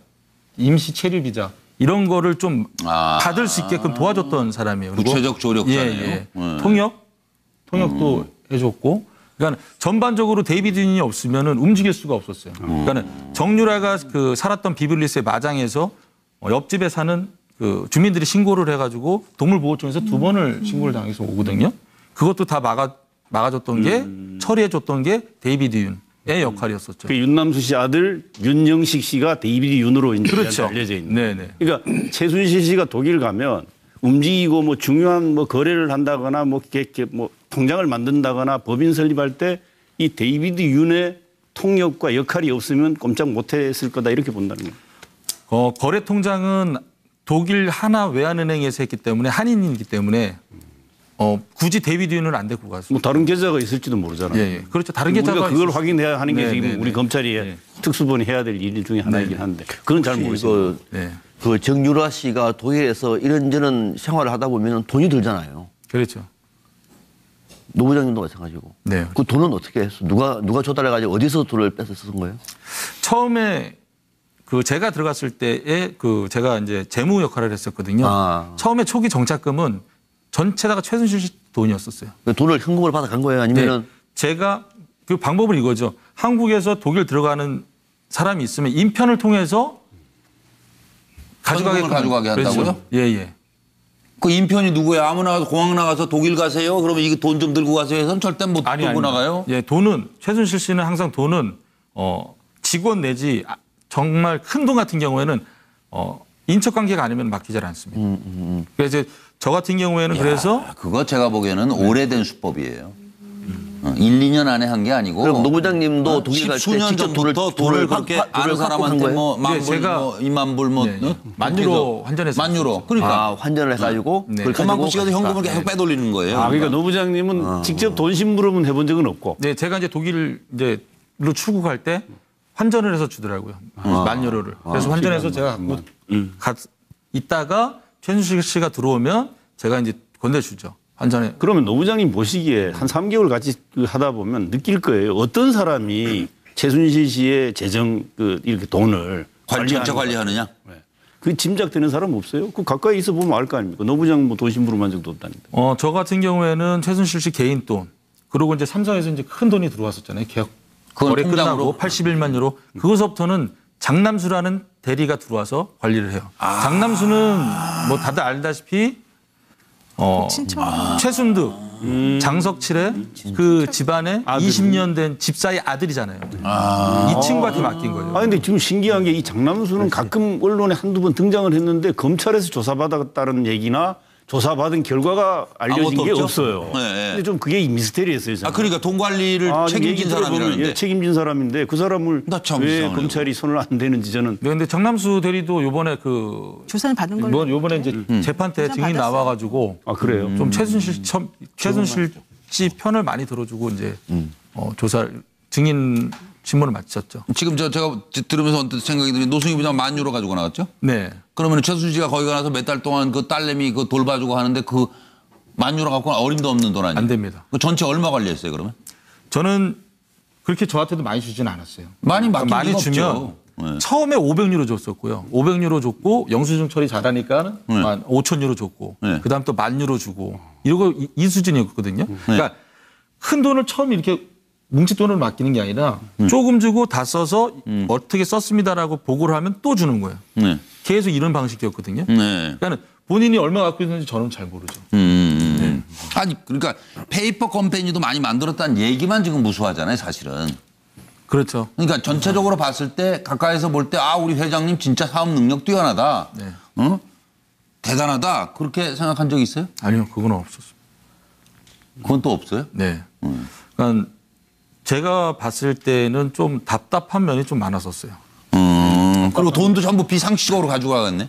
임시 체류 비자 이런 거를 좀 받을 수 있게끔 도와줬던 사람이에요. 그리고 구체적 조력자네요. 예. 통역도 해줬고, 그러니까 전반적으로 데이비드 윤이 없으면은 움직일 수가 없었어요. 그러니까 정유라가 그 살았던 비블리스의 마장에서 옆집에 사는 그 주민들이 신고를 해가지고 동물보호청에서 2번을 신고를 당해서 오거든요. 그것도 다 막아줬던 게 처리해줬던 게 데이비드 윤의 역할이었었죠. 그 윤남수 씨 아들 윤영식 씨가 데이비드 윤으로 이제 그렇죠. 알려져 있는. 네네. 그러니까 최순실 씨가 독일 가면 움직이고 뭐 중요한 뭐 거래를 한다거나 뭐 통장을 만든다거나 법인 설립할 때 이 데이비드 윤의 통역과 역할이 없으면 꼼짝 못했을 거다 이렇게 본다는 거예요. 거래 통장은 독일 하나 외환은행에서 했기 때문에 한인이기 때문에 굳이 데이비드 윤은 안 데리고 갔어요. 뭐 다른 계좌가 있을지도 모르잖아요. 예. 그렇죠. 다른 계좌가 우리가 그걸 있을 확인해야 하는 게 지금 네네네. 우리 검찰이 특수본이 해야 될 일 중에 하나이긴 한데 그건 잘 모르겠어요. 그 정유라 씨가 독일에서 이런저런 생활을 하다 보면 돈이 들잖아요. 그렇죠. 노 부장님도 마찬가지고. 네. 그 돈은 어떻게 했어? 누가 조달해가지고 어디서 돈을 뺏어 쓴 거예요? 처음에 그 제가 들어갔을 때에 그 제가 이제 재무 역할을 했었거든요. 처음에 초기 정착금은 전체 다가 최순실 씨 돈이었었어요. 그 돈을 현금으로 받아간 거예요? 아니면은? 제가 그 방법은 이거죠. 한국에서 독일 들어가는 사람이 있으면 인편을 통해서 가져가게 한다고요? 예. 그 인편이 누구야? 아무나 공항 나가서 독일 가세요? 그러면 이게 돈 좀 들고 가세요 해서는 절대 못 들고 나가요? 예, 돈은 최순실 씨는 항상 돈은 직원 내지 정말 큰 돈 같은 경우에는 인척 관계가 아니면 맡기지 않습니다. 그래서 이제 저 같은 경우에는 그래서 그거 제가 보기에는 오래된 수법이에요. 1, 2년 안에 한 게 아니고. 그럼 노 부장님도 독일 갈 때 수년 직접 돈을 그렇게 아는 사람한테 뭐 만불, 뭐 2만 불, 뭐 만유로 환전해서. 만유로. 그러니까 환전을 해가지고 그걸 그만큼 가지고 씨가 현금을 계속 빼돌리는 거예요. 그러니까 노 부장님은 직접 돈 심부름은 해본 적은 없고. 네, 제가 이제 독일로 출국할 때 환전을 해서 주더라고요. 만유로를. 그래서 환전해서 제가 갖고 있다가 최순실 씨가 들어오면 제가 이제 건네주죠. 환전에. 그러면 노 부장님 보시기에 한 3개월 같이 하다 보면 느낄 거예요. 어떤 사람이 최순실 씨의 재정 이렇게 돈을 전체 관리하느냐? 그 짐작되는 사람 없어요? 그 가까이 있어 보면 알 거 아닙니까? 노 부장 뭐 돈 심부름한 적도 없다는데. 저 같은 경우에는 최순실 씨 개인 돈 그리고 이제 삼성에서 이제 큰 돈이 들어왔었잖아요. 계약 거래 끝나고 81만 유로. 그것부터는 장남수라는 대리가 들어와서 관리를 해요. 장남수는 뭐 다들 알다시피 최순득, 장석칠의 그 집안의 20년 된 집사의 아들이잖아요. 이 친구한테 맡긴 거예요. 근데 지금 신기한 게 이 장남수는 가끔 언론에 한두 번 등장을 했는데 검찰에서 조사받았다는 얘기나 조사받은 결과가 알려진 게 없어요. 근데 좀 그게 미스테리했어요. 저는. 그러니까 돈 관리를 책임진 사람이라는데. 책임진 사람인데 그 사람을 왜 이상하네요. 검찰이 손을 안 대는지 저는. 네, 근데 장남수 대리도 요번에 조사는 받은 걸로. 요번에 이제 재판 때 증인 받았어요. 나와가지고 그래요? 좀 최순실 씨 편을 많이 들어주고 이제 증인 신문을 마쳤죠. 지금 제가 들으면서 언뜻 생각이 드니 노승희 부장 만유로 가지고 나갔죠? 네. 그러면 최순실 씨가 거기 가서 몇 달 동안 그 딸내미 그 돌봐주고 하는데 그 만유로 갖고는 어림도 없는 돈 아니에요? 안 됩니다. 그 전체 얼마 관리했어요 그러면? 저는 그렇게 저한테도 많이 주지는 않았어요. 많이 맡길 많이 리가 주면 없죠. 네. 처음에 500유로 줬었고요. 500유로 줬고 영수증 처리 잘하니까 한 5,000유로 줬고 네. 그다음 또 10,000유로 주고 이러고 이 수준이었거든요. 그러니까 큰 돈을 처음 이렇게 뭉칫돈을 맡기는 게 아니라 조금 주고 다 써서 어떻게 썼습니다라고 보고를 하면 또 주는 거예요. 네. 계속 이런 방식이었거든요. 네. 그러니까 본인이 얼마 갖고 있는지 저는 잘 모르죠. 아니 그러니까 페이퍼 컴퍼니도 많이 만들었다는 얘기만 지금 무수하잖아요, 사실은. 그렇죠. 그러니까 전체적으로 봤을 때 가까이서 볼 때 아 우리 회장님 진짜 사업 능력 뛰어나다, 어? 대단하다 그렇게 생각한 적 있어요? 아니요, 그건 없었어요. 그건 또 없어요? 네. 그러니까 제가 봤을 때는 좀 답답한 면이 좀 많았었어요. 그리고 돈도 전부 비상식적으로 가지고 가겠네.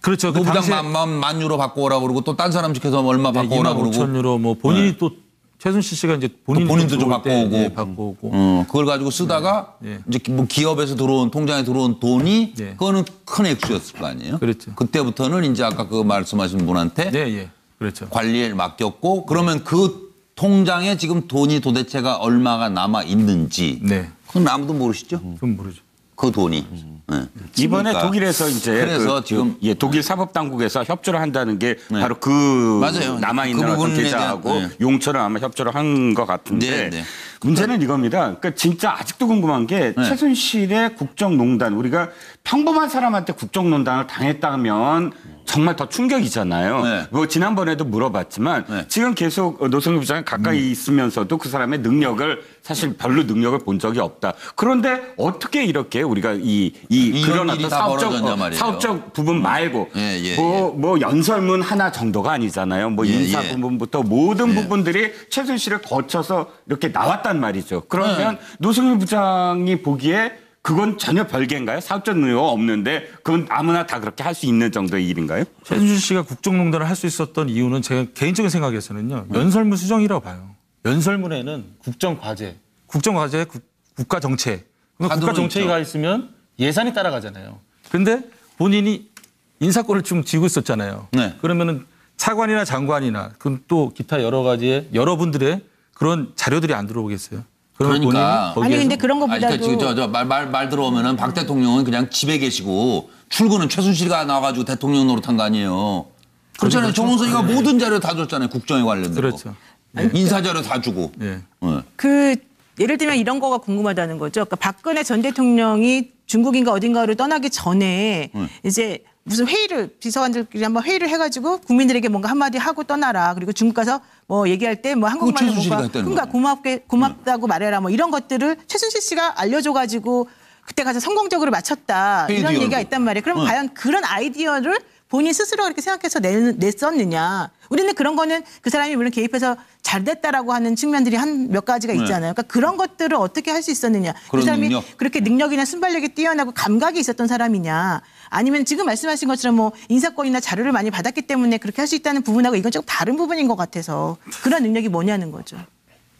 그렇죠. 그 노부장 당시에 만 유로 받고 오라 그러고 또 딴 사람 시켜서 얼마 받고 오라 그러고. 25,000유로 뭐 본인이 또 최순실 씨가 이제 본인도 좀 받고 오고. 예, 받고 오고. 그걸 가지고 쓰다가 네. 이제 뭐 기업에서 들어온 통장에 들어온 돈이 네. 그거는 큰 액수였을 거 아니에요. 그렇죠. 그때부터는 이제 아까 그 말씀하신 분한테 네, 예. 그렇죠. 관리를 맡겼고 그러면 그 통장에 지금 돈이 도대체가 얼마가 남아 있는지 네. 그건 아무도 모르시죠? 그건 모르죠. 그 돈이. 네. 이번에 그러니까 독일에서 이제 그래서 지금 독일 사법당국에서 협조를 한다는 게 네. 바로 그 맞아요. 남아있는 그 어떤 부분에 계좌하고 대한, 네. 용처를 아마 협조를 한 것 같은데 네, 네. 문제는 이겁니다. 그러니까 진짜 아직도 궁금한 게 네. 최순실의 국정농단 우리가 평범한 사람한테 국정농단을 당했다면 정말 더 충격이잖아요. 네. 뭐 지난번에도 물어봤지만 네. 지금 계속 노승일 부장이 가까이 있으면서도 그 사람의 능력을 사실 별로 능력을 본 적이 없다. 그런데 어떻게 이렇게 우리가 이런 그런 일이 어떤 다 벌어졌냐 말이에요. 사업적 부분 말고 예, 예, 뭐 연설문 하나 정도가 아니잖아요. 뭐 예, 인사 예. 부분부터 모든 예. 부분들이 최순실을 거쳐서 이렇게 나왔단 말이죠. 그러면 네. 노승일 부장이 보기에 그건 전혀 별개인가요? 사업적 능력 없는데 그건 아무나 다 그렇게 할 수 있는 정도의 일인가요? 최순실 씨가 국정농단을 할 수 있었던 이유는 제가 개인적인 생각에서는요. 연설문 수정이라고 봐요. 연설문에는 국정과제, 국가정책. 국가정책이 가 있으면 예산이 따라가잖아요. 그런데 본인이 인사권을 좀 쥐고 있었잖아요. 네. 그러면은 차관이나 장관이나 그럼 또 기타 여러 가지의 여러분들의 그런 자료들이 안 들어오겠어요. 그러면 그러니까. 본인이 아니 근데 거기에서 그런 아니, 것보다도 그러니까 말 들어오면은 박 대통령은 그냥 집에 계시고 출근은 최순실이가 나와가지고 대통령 노릇한 거 아니에요. 그렇잖아요. 정원선이가 모든 자료 다 줬잖아요. 국정에 관련된 그렇죠. 거. 인사 자료 다 주고. 예. 네. 그 예를 들면 이런 거가 궁금하다는 거죠. 그러니까 박근혜 전 대통령이 중국인가 어딘가를 떠나기 전에 이제 무슨 회의를 비서관들끼리 한번 회의를 해가지고 국민들에게 뭔가 한마디 하고 떠나라. 그리고 중국 가서 뭐 얘기할 때 뭐 한국말로 최순실이가 뭔가 했다는 그러니까 고맙다고 말해라. 뭐 이런 것들을 최순실 씨가 알려줘가지고 그때 가서 성공적으로 마쳤다. 이런 회의도 얘기가 열고. 있단 말이에요. 그럼 과연 그런 아이디어를 본인 스스로 그렇게 생각해서 냈었느냐. 우리는 그런 거는 그 사람이 물론 개입해서 잘 됐다라고 하는 측면들이 한 몇 가지가 있잖아요. 그러니까 그런 것들을 어떻게 할 수 있었느냐. 그 그런 사람이 능력. 그렇게 능력이나 순발력이 뛰어나고 감각이 있었던 사람이냐. 아니면 지금 말씀하신 것처럼 뭐 인사권이나 자료를 많이 받았기 때문에 그렇게 할 수 있다는 부분하고 이건 조금 다른 부분인 것 같아서 그런 능력이 뭐냐는 거죠.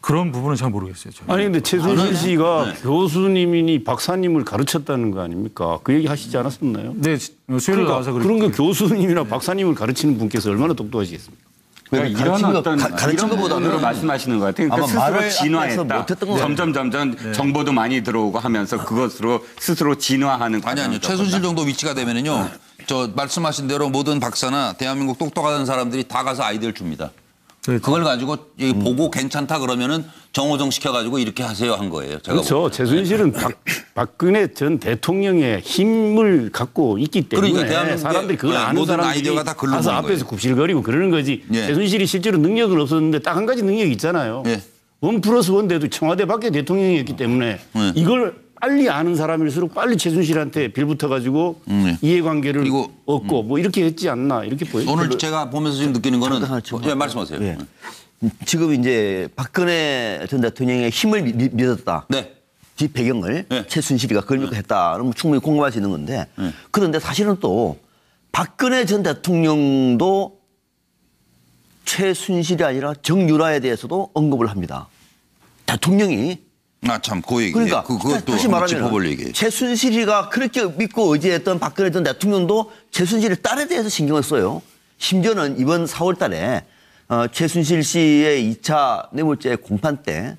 그런 부분은 잘 모르겠어요. 저는. 아니 근데 최순실 씨가 교수님이니 박사님을 가르쳤다는 거 아닙니까? 그 얘기 하시지 않았었나요? 네, 수요일 나와서 그런 거 교수님이나 박사님을 가르치는 분께서 얼마나 똑똑하시겠습니까? 그러니까 이런 어떤 가르친 이런 것보다는 부분으로 말씀하시는 것 같아요. 그러니까 아마 스스로 말을 진화했다. 앞에서 못했던 것 같아요. 점점 정보도 많이 들어오고 하면서 그것으로 스스로 진화하는 아니요. 최순실 정도 위치가 되면은요. 저 말씀하신 대로 모든 박사나 대한민국 똑똑하다는 사람들이 다 가서 아이디어를 줍니다. 그렇죠. 그걸 가지고 보고 괜찮다 그러면은 정호정 시켜가지고 이렇게 하세요 한 거예요. 제가 그렇죠. 최순실은 박근혜 전 대통령의 힘을 갖고 있기 때문에 그러니까 대한민국의 사람들이 그걸 아는 모든 사람들이 아이디어가 다 글로 가서 모은 앞에서 거예요. 굽실거리고 그러는 거지. 예. 최순실이 실제로 능력은 없었는데 딱 한 가지 능력이 있잖아요. 예. 1+1 청와대 밖에 대통령이었기 때문에 예. 이걸 빨리 아는 사람일수록 빨리 최순실한테 빌붙어가지고 이해관계를 그리고, 얻고 뭐 이렇게 했지 않나 이렇게 보여요. 오늘 제가 보면서 지금 느끼는 거는 잠깐 예, 말씀하세요. 예. 지금 이제 박근혜 전 대통령의 힘을 믿었다. 네. 뒷 배경을 네. 최순실이가 그걸 믿고 했다. 그러면 충분히 공감할 수 있는 건데 그런데 사실은 또 박근혜 전 대통령도 최순실이 아니라 정유라에 대해서도 언급을 합니다. 대통령이 참, 그 얘기. 그러니까 그것도 다시 한번 짚어볼 말하면 얘기예요. 최순실이가 그렇게 믿고 의지했던 박근혜 전 대통령도 최순실의 딸에 대해서 신경을 써요. 심지어는 이번 4월 달에 최순실 씨의 2차 뇌물죄 공판 때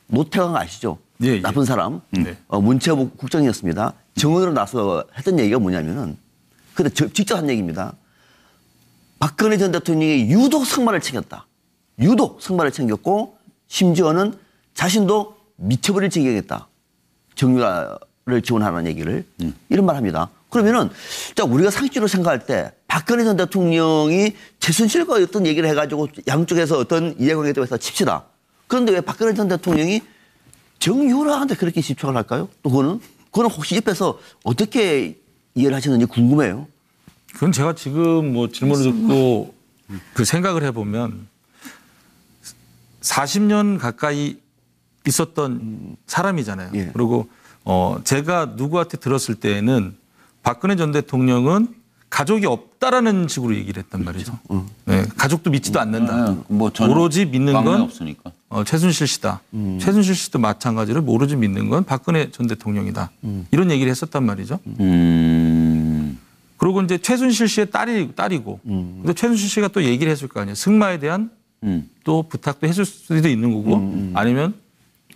노태강 아시죠? 예, 예. 나쁜 사람 네. 문체부 국장이었습니다. 정원으로 나서 했던 얘기가 뭐냐면은 그때 직접 한 얘기입니다. 박근혜 전 대통령이 유독 승마를 챙겼다. 유독 승마를 챙겼고 심지어는 자신도 미쳐버릴 지경이었다. 정유라를 지원하라는 얘기를 이런 말 합니다. 그러면은 자 우리가 상식적으로 생각할 때 박근혜 전 대통령이 최순실과 어떤 얘기를 해가지고 양쪽에서 어떤 이해관계가 해서 칩시다. 그런데 왜 박근혜 전 대통령이 정유라한테 그렇게 집착을 할까요? 또 그거는 혹시 옆에서 어떻게 이해를 하셨는지 궁금해요. 그건 제가 지금 뭐 질문을 듣고 그 생각을 해보면 40년 가까이 있었던 사람이잖아요. 예. 그리고 제가 누구한테 들었을 때에는 박근혜 전 대통령은 가족이 없다라는 식으로 얘기를 했단 말이죠. 네, 가족도 믿지도 않는다. 뭐 저는 오로지 믿는 관계 건 없으니까. 최순실 씨다. 최순실 씨도 마찬가지로 오로지 믿는 건 박근혜 전 대통령이다. 이런 얘기를 했었단 말이죠. 그리고 이제 최순실 씨의 딸이고 근데 최순실 씨가 또 얘기를 했을 거 아니에요. 승마에 대한 또 부탁도 했을 수도 있는 거고 아니면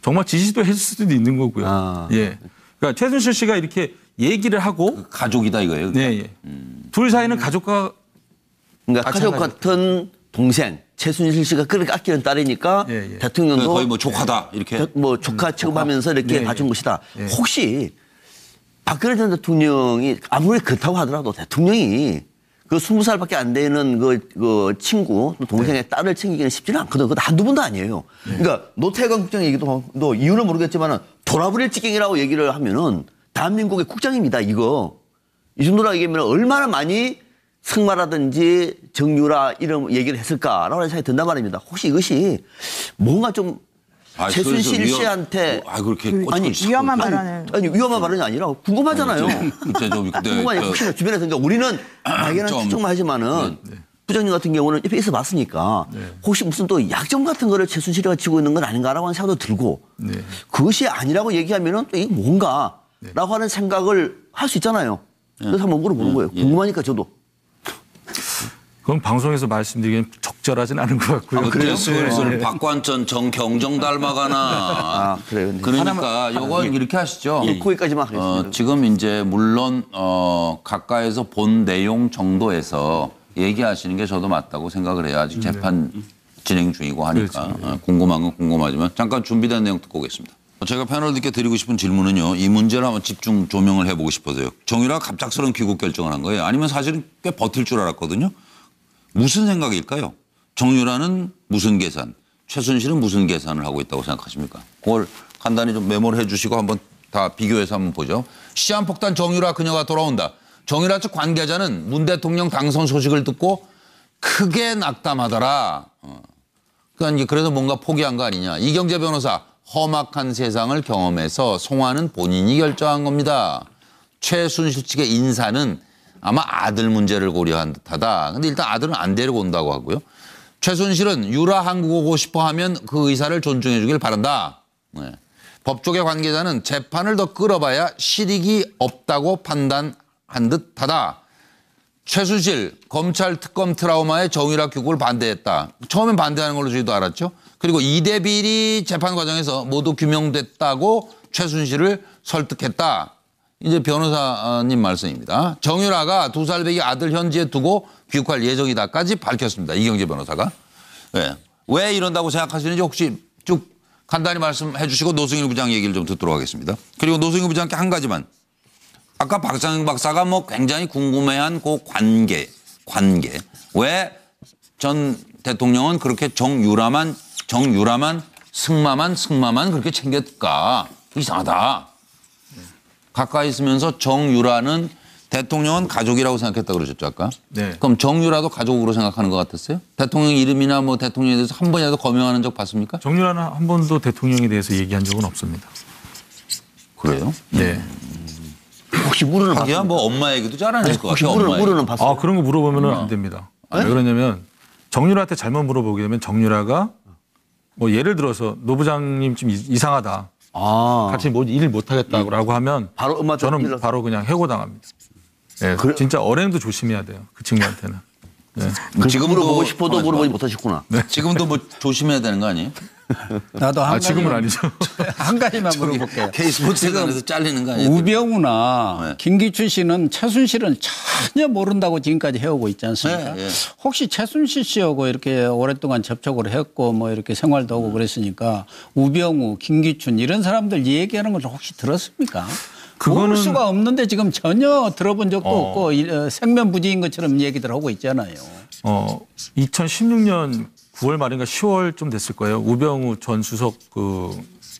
정말 지시도 했을 수도 있는 거고요. 아. 예. 그러니까 최순실 씨가 이렇게 얘기를 하고 가족이다 이거예요. 네, 예. 둘 사이는 가족과 그러니까 가족 같은 동생 최순실 씨가 그렇게 아끼는 딸이니까 예, 예. 대통령도 거의 뭐 조카다 이렇게. 뭐 조카 취급하면서 이렇게 예, 봐준 예. 것이다. 예. 혹시 박근혜 전 대통령이 아무리 그렇다고 하더라도 대통령이 그 20살밖에 안 되는 그 친구 동생의 딸을 챙기기는 쉽지는 않거든. 그것도 한두 번도 아니에요. 그러니까 노태관 국장 얘기도 이유는 모르겠지만 돌아버릴 지경이라고 얘기를 하면은 대한민국의 국장입니다. 이거 이 정도라고 얘기하면 얼마나 많이 승마라든지 정유라 이런 얘기를 했을까라는 생각이 든단 말입니다. 혹시 이것이 뭔가 좀 최순실 씨한테 그렇게 아니 위험한 발언을 아니 위험한 발언이 아니라 궁금하잖아요. 그때 좀 그때 궁금하니 혹시나 주변에서 그러니까 우리는 막연한 좀, 추측만 하지만은 부장님 같은 경우는 옆에 있어 봤으니까 혹시 무슨 또 약점 같은 거를 최순실이가 쥐고 있는 건 아닌가라고 하는 생각도 들고 그것이 아니라고 얘기하면은 또 이게 뭔가라고 하는 생각을 할 수 있잖아요. 그래서 한번 물어보는 거예요. 궁금하니까 저도. 그건 방송에서 말씀드리기엔 적절하진 않은 것 같고요. 그래요? 슬슬 박관천 정경정 닮아가나. 아, 그래요. 네. 그러니까 요건 이렇게 하시죠. 거기까지만 하겠습니다. 지금 이제 물론 가까이서 본 내용 정도에서 얘기하시는 게 저도 맞다고 생각을 해요. 아직 재판 진행 중이고 하니까. 궁금한 건 궁금하지만 잠깐 준비된 내용 듣고 오겠습니다. 제가 패널들께 드리고 싶은 질문은요. 이 문제를 한번 집중 조명을 해보고 싶어서요. 정유라가 갑작스러운 귀국 결정을 한 거예요. 아니면 사실은 꽤 버틸 줄 알았거든요. 무슨 생각일까요? 정유라는 무슨 계산, 최순실은 무슨 계산을 하고 있다고 생각하십니까? 그걸 간단히 좀 메모를 해 주시고 한번 다 비교해서 한번 보죠. 시한폭탄 정유라 그녀가 돌아온다. 정유라 측 관계자는 문 대통령 당선 소식을 듣고 크게 낙담하더라. 그러니까 그래서 뭔가 포기한 거 아니냐. 이경재 변호사, 험악한 세상을 경험해서 송화는 본인이 결정한 겁니다. 최순실 측의 인사는 아마 아들 문제를 고려한 듯하다. 근데 일단 아들은 안 데리고 온다고 하고요. 최순실은 유라 한국 오고 싶어 하면 그 의사를 존중해 주길 바란다. 네. 법조계 관계자는 재판을 더 끌어봐야 실익이 없다고 판단한 듯하다. 최순실 검찰 특검 트라우마에 정유라 귀국을 반대했다. 처음엔 반대하는 걸로 저희도 알았죠. 그리고 이대 비리 재판 과정에서 모두 규명됐다고 최순실을 설득했다. 이제 변호사님 말씀입니다. 정유라가 2살 배기 아들 현지에 두고 귀국할 예정이다까지 밝혔습니다. 이경재 변호사가. 네. 왜 이런다고 생각하시는지 혹시 쭉 간단히 말씀해 주시고 노승일 부장 얘기를 좀 듣도록 하겠습니다. 그리고 노승일 부장께 한 가지만. 아까 박상영 박사가 뭐 굉장히 궁금해한 그 관계. 왜 전 대통령은 그렇게 정유라만 승마만 그렇게 챙겼을까? 이상하다. 가까이 있으면서 정유라는 대통령은 가족이라고 생각했다 그러셨죠 아까? 네. 그럼 정유라도 가족으로 생각하는 것 같았어요? 대통령 이름이나 뭐 대통령에 대해서 한 번이라도 거명하는 적 봤습니까? 정유라는 한 번도 대통령에 대해서 얘기한 적은 없습니다. 그래요? 네. 혹시 물어는 하기야 봤습니까? 뭐 엄마 얘기도 잘 안 했을 것 혹시 같아요. 물어는 봤어요? 아, 그런 거 물어보면 안 됩니다. 왜 그러냐면 정유라한테 잘못 물어보게 되면 정유라가 뭐 예를 들어서 노 부장님 좀 이상하다. 같이 뭐 일을 못 하겠다고 하면 바로 엄마 저는 바로 그냥 해고당합니다. 네, 진짜 언행도 조심해야 돼요. 그 친구한테는. 네. 지금 물어보고 싶어도 물어보지 못하셨구나. 지금도 뭐 조심해야 되는 거 아니에요? 나도 한 지금은 가지만, 아니죠. 한 가지만 물어볼게요. K스포츠단에서 잘리는 거 아니에요? 우병우나 네. 김기춘 씨는 최순실은 전혀 모른다고 지금까지 해오고 있지 않습니까? 네, 네. 혹시 최순실 씨하고 이렇게 오랫동안 접촉을 했고 뭐 이렇게 생활도 하고 그랬으니까 우병우, 김기춘 이런 사람들 얘기하는 걸 혹시 들었습니까? 모를 수가 없는데 지금 전혀 들어본 적도 없고 생면부지인 것처럼 얘기들 하고 있잖아요. 2016년 9월 말인가 10월쯤 됐을 거예요. 우병우 전 수석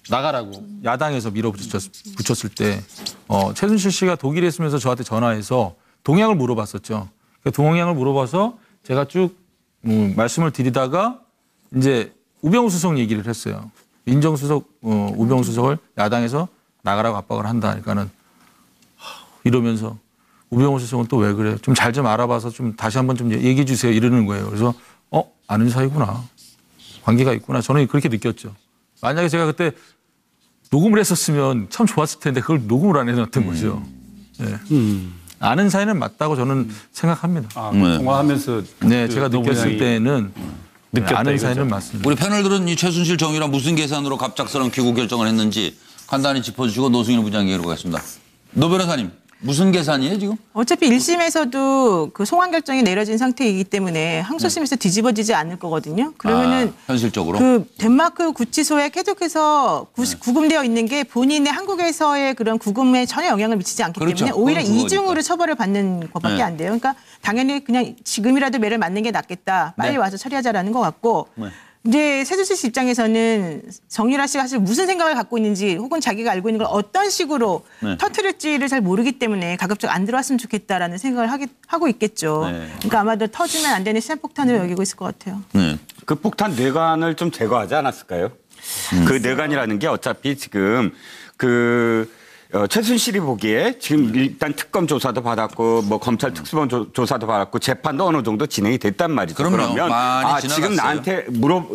나가라고 야당에서 밀어붙였을 때 최순실 씨가 독일에 있으면서 저한테 전화해서 동향을 물어봤었죠. 그러니까 동향을 물어봐서 제가 쭉 말씀을 드리다가 이제 우병우 수석 얘기를 했어요. 민정수석 우병우 수석을 야당에서 나가라고 압박을 한다. 그러니까는 이러면서 우병우 수석은 또 왜 그래? 좀 잘 좀 알아봐서 좀 다시 한번 좀 얘기해 주세요. 이러는 거예요. 그래서 아는 사이구나. 관계가 있구나. 저는 그렇게 느꼈죠. 만약에 제가 그때 녹음을 했었으면 참 좋았을 텐데 그걸 녹음을 안 해놨던 거죠. 네. 아는 사이는 맞다고 저는 생각합니다. 통화하면서 네, 제가 느꼈을 때는 아는 사이는 맞습니다. 우리 패널들은 이 최순실 정유라 무슨 계산으로 갑작스러운 귀국 결정을 했는지 간단히 짚어주시고 노승일 부장에게 들어가겠습니다. 노 변호사님, 무슨 계산이에요 지금? 어차피 1심에서도 그 송환 결정이 내려진 상태이기 때문에 항소심에서 뒤집어지지 않을 거거든요. 그러면은 현실적으로 그 덴마크 구치소에 계속해서 구금되어 있는 게 본인의 한국에서의 그런 구금에 전혀 영향을 미치지 않기 그렇죠. 때문에 오히려 그건 이중으로 그거니까. 처벌을 받는 것밖에 네. 안 돼요. 그러니까 당연히 그냥 지금이라도 매를 맞는 게 낫겠다. 빨리 네. 와서 처리하자라는 것 같고 네. 이제 최순실 씨 입장에서는 정유라 씨가 사실 무슨 생각을 갖고 있는지 혹은 자기가 알고 있는 걸 어떤 식으로 네. 터뜨릴지를 잘 모르기 때문에 가급적 안 들어왔으면 좋겠다라는 생각을 하고 있겠죠. 네. 그러니까 아마도 터지면 안 되는 시한폭탄으로 여기고 있을 것 같아요. 네. 그 폭탄 뇌관을 좀 제거하지 않았을까요? 그 뇌관이라는 게 어차피 지금 최순실이 보기에 지금 일단 특검 조사도 받았고 뭐 검찰 특수본 조사도 받았고 재판도 어느 정도 진행이 됐단 말이죠. 그럼요. 그러면 많이 지금 지나갔어요.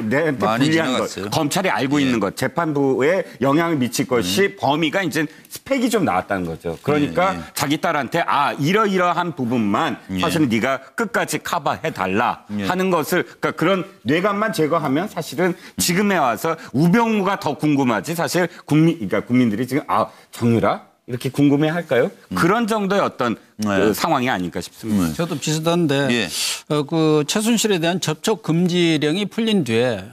내한테 많이 불리한 지나갔어요. 것, 검찰이 알고 있는 것, 재판부에 영향을 미칠 것이 범위가 이제 스펙이 좀 나왔다는 거죠. 그러니까 자기 딸한테 이러이러한 부분만 사실은 네가 끝까지 커버해 달라 하는 것을 그러니까 그런 뇌관만 제거하면 사실은 지금에 와서 우병우가 더 궁금하지 사실 그러니까 국민들이 지금 정유라 이렇게 궁금해할까요? 그런 정도의 어떤 그 상황이 아닐까 싶습니다. 저도 비슷한데 예. 그 최순실에 대한 접촉 금지령이 풀린 뒤에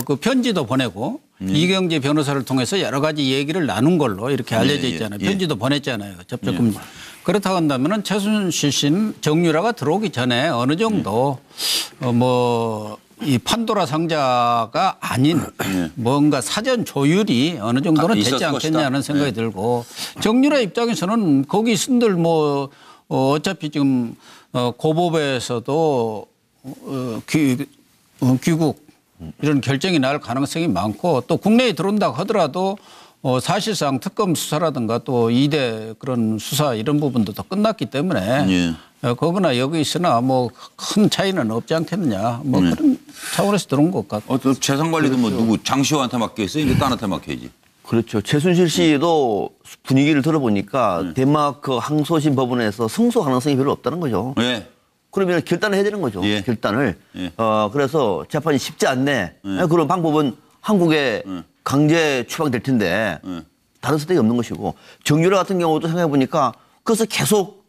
그 편지도 보내고 이경재 변호사를 통해서 여러 가지 얘기를 나눈 걸로 이렇게 알려져 있잖아요. 편지도 보냈잖아요. 접촉 금지. 그렇다고 한다면은 최순실 씨는 정유라가 들어오기 전에 어느 정도 이 판도라 상자가 아닌 뭔가 사전 조율이 어느 정도는 되지 있었을 않겠냐는 것이다. 생각이 들고 정유라 입장에서는 거기 쓴들 어차피 지금 고법에서도 귀국 이런 결정이 날 가능성이 많고 또 국내에 들어온다고 하더라도 사실상 특검 수사라든가 또 2대 그런 수사 이런 부분도 다 끝났기 때문에 거기나 여기 있으나 큰 차이는 없지 않겠느냐 그런 차원에서 들어온 것 같고. 재산 관리도 누구 장시호한테 맡겨 있어요? 이제 딴한테 맡겨야지. 그렇죠. 최순실 씨도 분위기를 들어보니까 덴마크 항소심 법원에서 승소 가능성이 별로 없다는 거죠. 네. 그러면 결단을 해야 되는 거죠. 예. 결단을. 예. 그래서 재판이 쉽지 않네. 그런 방법은 한국에 강제 추방될 텐데 다른 선택이 없는 것이고 정유라 같은 경우도 생각해 보니까 그래서 계속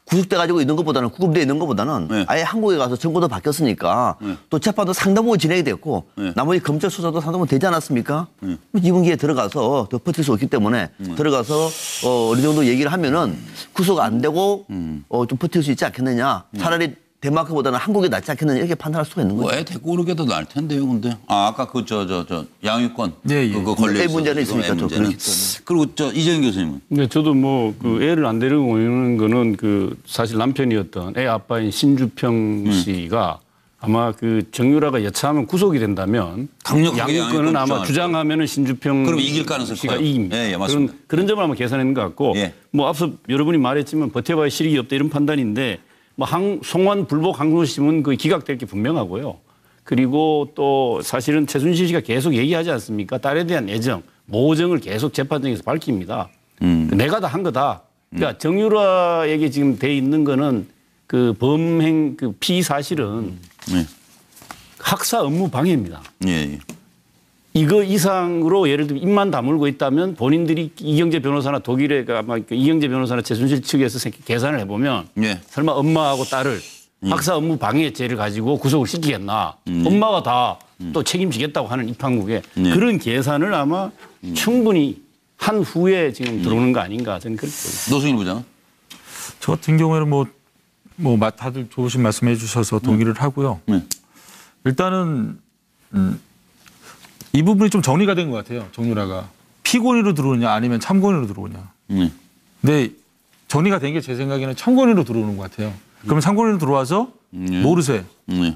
구속돼 가지고 있는 것보다는 구금돼 있는 것보다는 아예 한국에 가서 정부도 바뀌었으니까 또 재판도 상당부분 진행이 됐고 나머지 검찰 수사도 상당부분 되지 않았습니까? 이번 기회에 들어가서 더 버틸 수 없기 때문에 들어가서 어느 정도 얘기를 하면은 구속 안 되고 좀 버틸 수 있지 않겠느냐. 차라리 덴마크보다는 한국이 낫지 않겠느냐 이렇게 판단할 수가 있는 거죠. 애 데리고 오는 게 더 나을 텐데요, 근데. 아까 양육권. 그거 걸려 애 있어서. 문제는 있으니까 애 또 문제는. 그렇기 그리고 이재영 교수님은. 근데 저도 애를 안 데리고 오는 거는 사실 남편이었던 애 아빠인 신주평 씨가 아마 정유라가 여차하면 구속이 된다면 강력하게 양육권은 아마 주장할 주장하면은 신주평 그럼 이길 가능성이 씨가 커요. 이깁니다. 예, 맞습니다. 그런 점을 아마 계산한 것 같고 예. 앞서 여러분이 말했지만 버텨봐야 실익이 없다 이런 판단인데 송환 불복 항소심은 기각될 게 분명하고요. 그리고 또 사실은 최순실 씨가 계속 얘기하지 않습니까? 딸에 대한 애정, 모정을 계속 재판정에서 밝힙니다. 내가 다 한 거다. 그러니까 정유라에게 지금 돼 있는 거는 범행 피의 사실은 학사 업무 방해입니다. 예. 이거 이상으로 예를 들면 입만 다물고 있다면 본인들이 이경재 변호사나 독일의 아마 이경재 변호사나 최순실 측에서 계산을 해보면 예. 설마 엄마하고 딸을 박사 업무 방해죄를 가지고 구속을 시키겠나. 엄마가 다 또 책임지겠다고 하는 이 판국에 그런 계산을 아마 충분히 한 후에 지금 들어오는 거 아닌가 저는 그렇게 보입니다. 노승일 부장은? 저 같은 경우에는 다들 좋으신 말씀해 주셔서 동의를 하고요. 일단은 이 부분이 좀 정리가 된 것 같아요. 정유라가 피고인으로 들어오냐 아니면 참고인으로 들어오냐. 근데 정리가 된 게 제 생각에는 참고인으로 들어오는 것 같아요. 그러면 참고인으로 들어와서 모르쇠,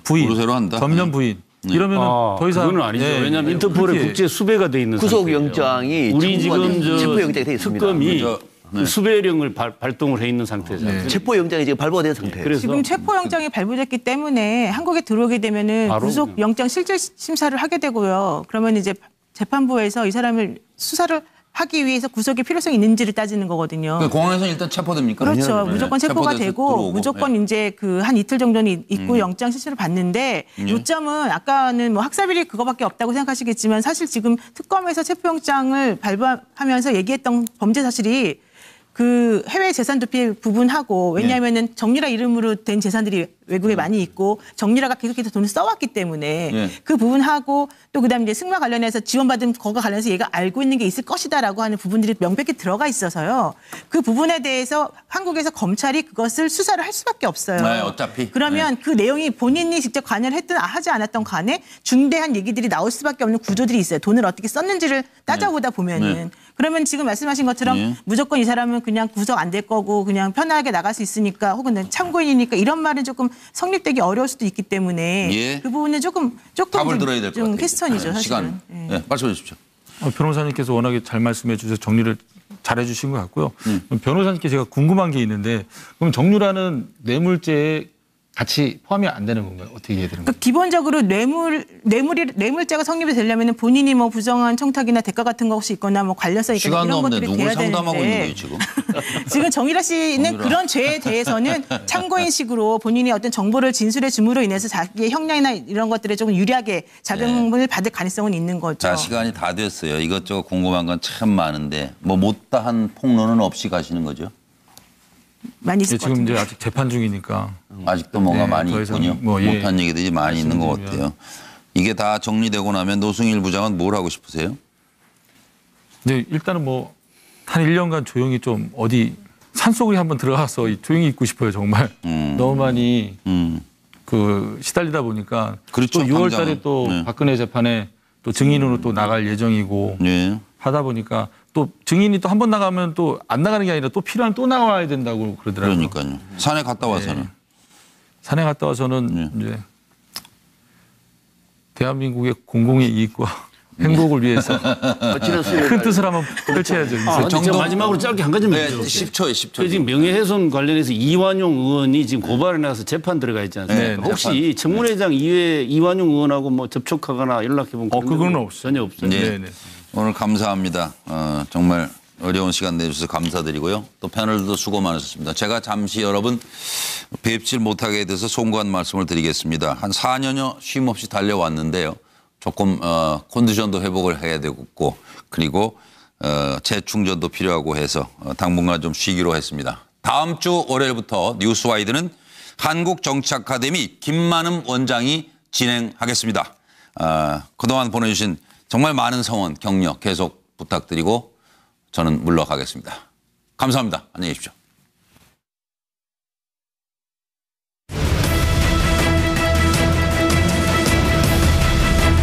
부인, 모르쇠로 한다. 전면 부인 이러면 더 이상 그건 아니죠. 왜냐하면 인터폴의 국제 수배가 돼 있는 구속영장이 우리 지금 체포영장이 돼 있습니다. 특검이 수배령을 발동을 해 있는 상태잖아요. 체포영장이 지금 발부가 된 상태예요. 그래서 지금 체포영장이 발부됐기 때문에 한국에 들어오게 되면은 구속영장 실질 심사를 하게 되고요. 그러면 이제 재판부에서 이 사람을 수사를 하기 위해서 구속의 필요성이 있는지를 따지는 거거든요. 공항에서 일단 체포됩니까? 그렇죠. 네. 무조건 체포가 체포돼서 되고 들어오고. 무조건 이제 그 한 이틀 정도는 있고 영장 실시를 받는데 요점은 아까는 뭐 학사비리 그거밖에 없다고 생각하시겠지만 사실 지금 특검에서 체포영장을 발부하면서 얘기했던 범죄 사실이 그 해외 재산 도피 부분하고 왜냐하면은 정유라 이름으로 된 재산들이 외국에 많이 있고 정유라가 계속해서 돈을 써왔기 때문에 그 부분하고 또 그다음에 이제 승마 관련해서 지원받은 거가 관련해서 얘가 알고 있는 게 있을 것이다라고 하는 부분들이 명백히 들어가 있어서요. 그 부분에 대해서 한국에서 검찰이 그것을 수사를 할 수밖에 없어요. 네, 어차피. 그러면 그 내용이 본인이 직접 관여를 했든 하지 않았던 간에 중대한 얘기들이 나올 수밖에 없는 구조들이 있어요. 돈을 어떻게 썼는지를 따져보다 보면은. 그러면 지금 말씀하신 것처럼 무조건 이 사람은 그냥 구속 안 될 거고 그냥 편하게 나갈 수 있으니까 혹은 참고인이니까 이런 말은 조금 성립되기 어려울 수도 있기 때문에 그 부분은 조금 답을 들어야 될 것 같아요. 퀘스천이죠. 사실은. 시간. 네, 말씀해 주십시오. 변호사님께서 워낙에 잘 말씀해 주셔서 정리를 잘 해주신 것 같고요. 변호사님께 제가 궁금한 게 있는데 그럼 정유라는 뇌물죄에 같이 포함이 안 되는 건가요? 어떻게 해야 되는 건가요? 그러니까 기본적으로 뇌물죄가 성립이 되려면 본인이 뭐 부정한 청탁이나 대가 같은 거 혹시 있거나 뭐 관련성 있거나 시간도 이런 없는데 것들이 누굴 돼야 상담하고 있는 되는데 거예요 지금? 지금 정유라 씨는 그런 죄에 대해서는 참고인식으로 본인이 어떤 정보를 진술해 줌으로 인해서 자기의 형량이나 이런 것들에 조금 유리하게 작용을 받을 가능성은 있는 거죠. 자, 시간이 다 됐어요. 이것저것 궁금한 건 참 많은데 뭐 못다한 폭로는 없이 가시는 거죠? 많이 있을 것 지금 같은데. 이제 아직 재판 중이니까 아직도 뭐가 많이 더 이상 있군요. 못한 얘기들이 많이 있는 것 같아요. 이게 다 정리되고 나면 노승일 부장은 뭘 하고 싶으세요? 네, 일단은 뭐 한 1년간 조용히 좀 어디 산속에 한번 들어가서 조용히 있고 싶어요, 정말. 너무 많이 그 시달리다 보니까 그렇죠, 또 6월 달에 당장은. 또 박근혜 재판에 또 증인으로 또 나갈 예정이고 하다 보니까 또 증인이 또 한 번 나가면 또 안 나가는 게 아니라 또 필요하면 또 나와야 된다고 그러더라고요. 그러니까요. 산에 갔다 와서는. 산에 갔다 와서는 이제 대한민국의 공공의 이익과 행복을 위해서 큰 뜻을 한번 펼쳐야죠. 제가 마지막으로 짧게 한 가지만 네, 10초에. 지금 명예훼손 관련해서 이완용 의원이 지금 고발에 나가서 재판 들어가 있지 않습니까? 혹시 청문회장 이외에 이완용 의원하고 뭐 접촉하거나 연락해본 그건 없어요. 전혀 없어요. 네. 오늘 감사합니다. 정말 어려운 시간 내주셔서 감사드리고요. 또 패널도 수고 많으셨습니다. 제가 잠시 여러분 뵙질 못하게 돼서 송구한 말씀을 드리겠습니다. 한 4년여 쉼 없이 달려왔는데요. 조금 컨디션도 회복을 해야 되고 그리고 재충전도 필요하고 해서 당분간 좀 쉬기로 했습니다. 다음 주 월요일부터 뉴스와이드는 한국정치아카데미 김만음 원장이 진행하겠습니다. 그동안 보내주신 정말 많은 성원, 격려 계속 부탁드리고 저는 물러가겠습니다. 감사합니다. 안녕히 계십시오.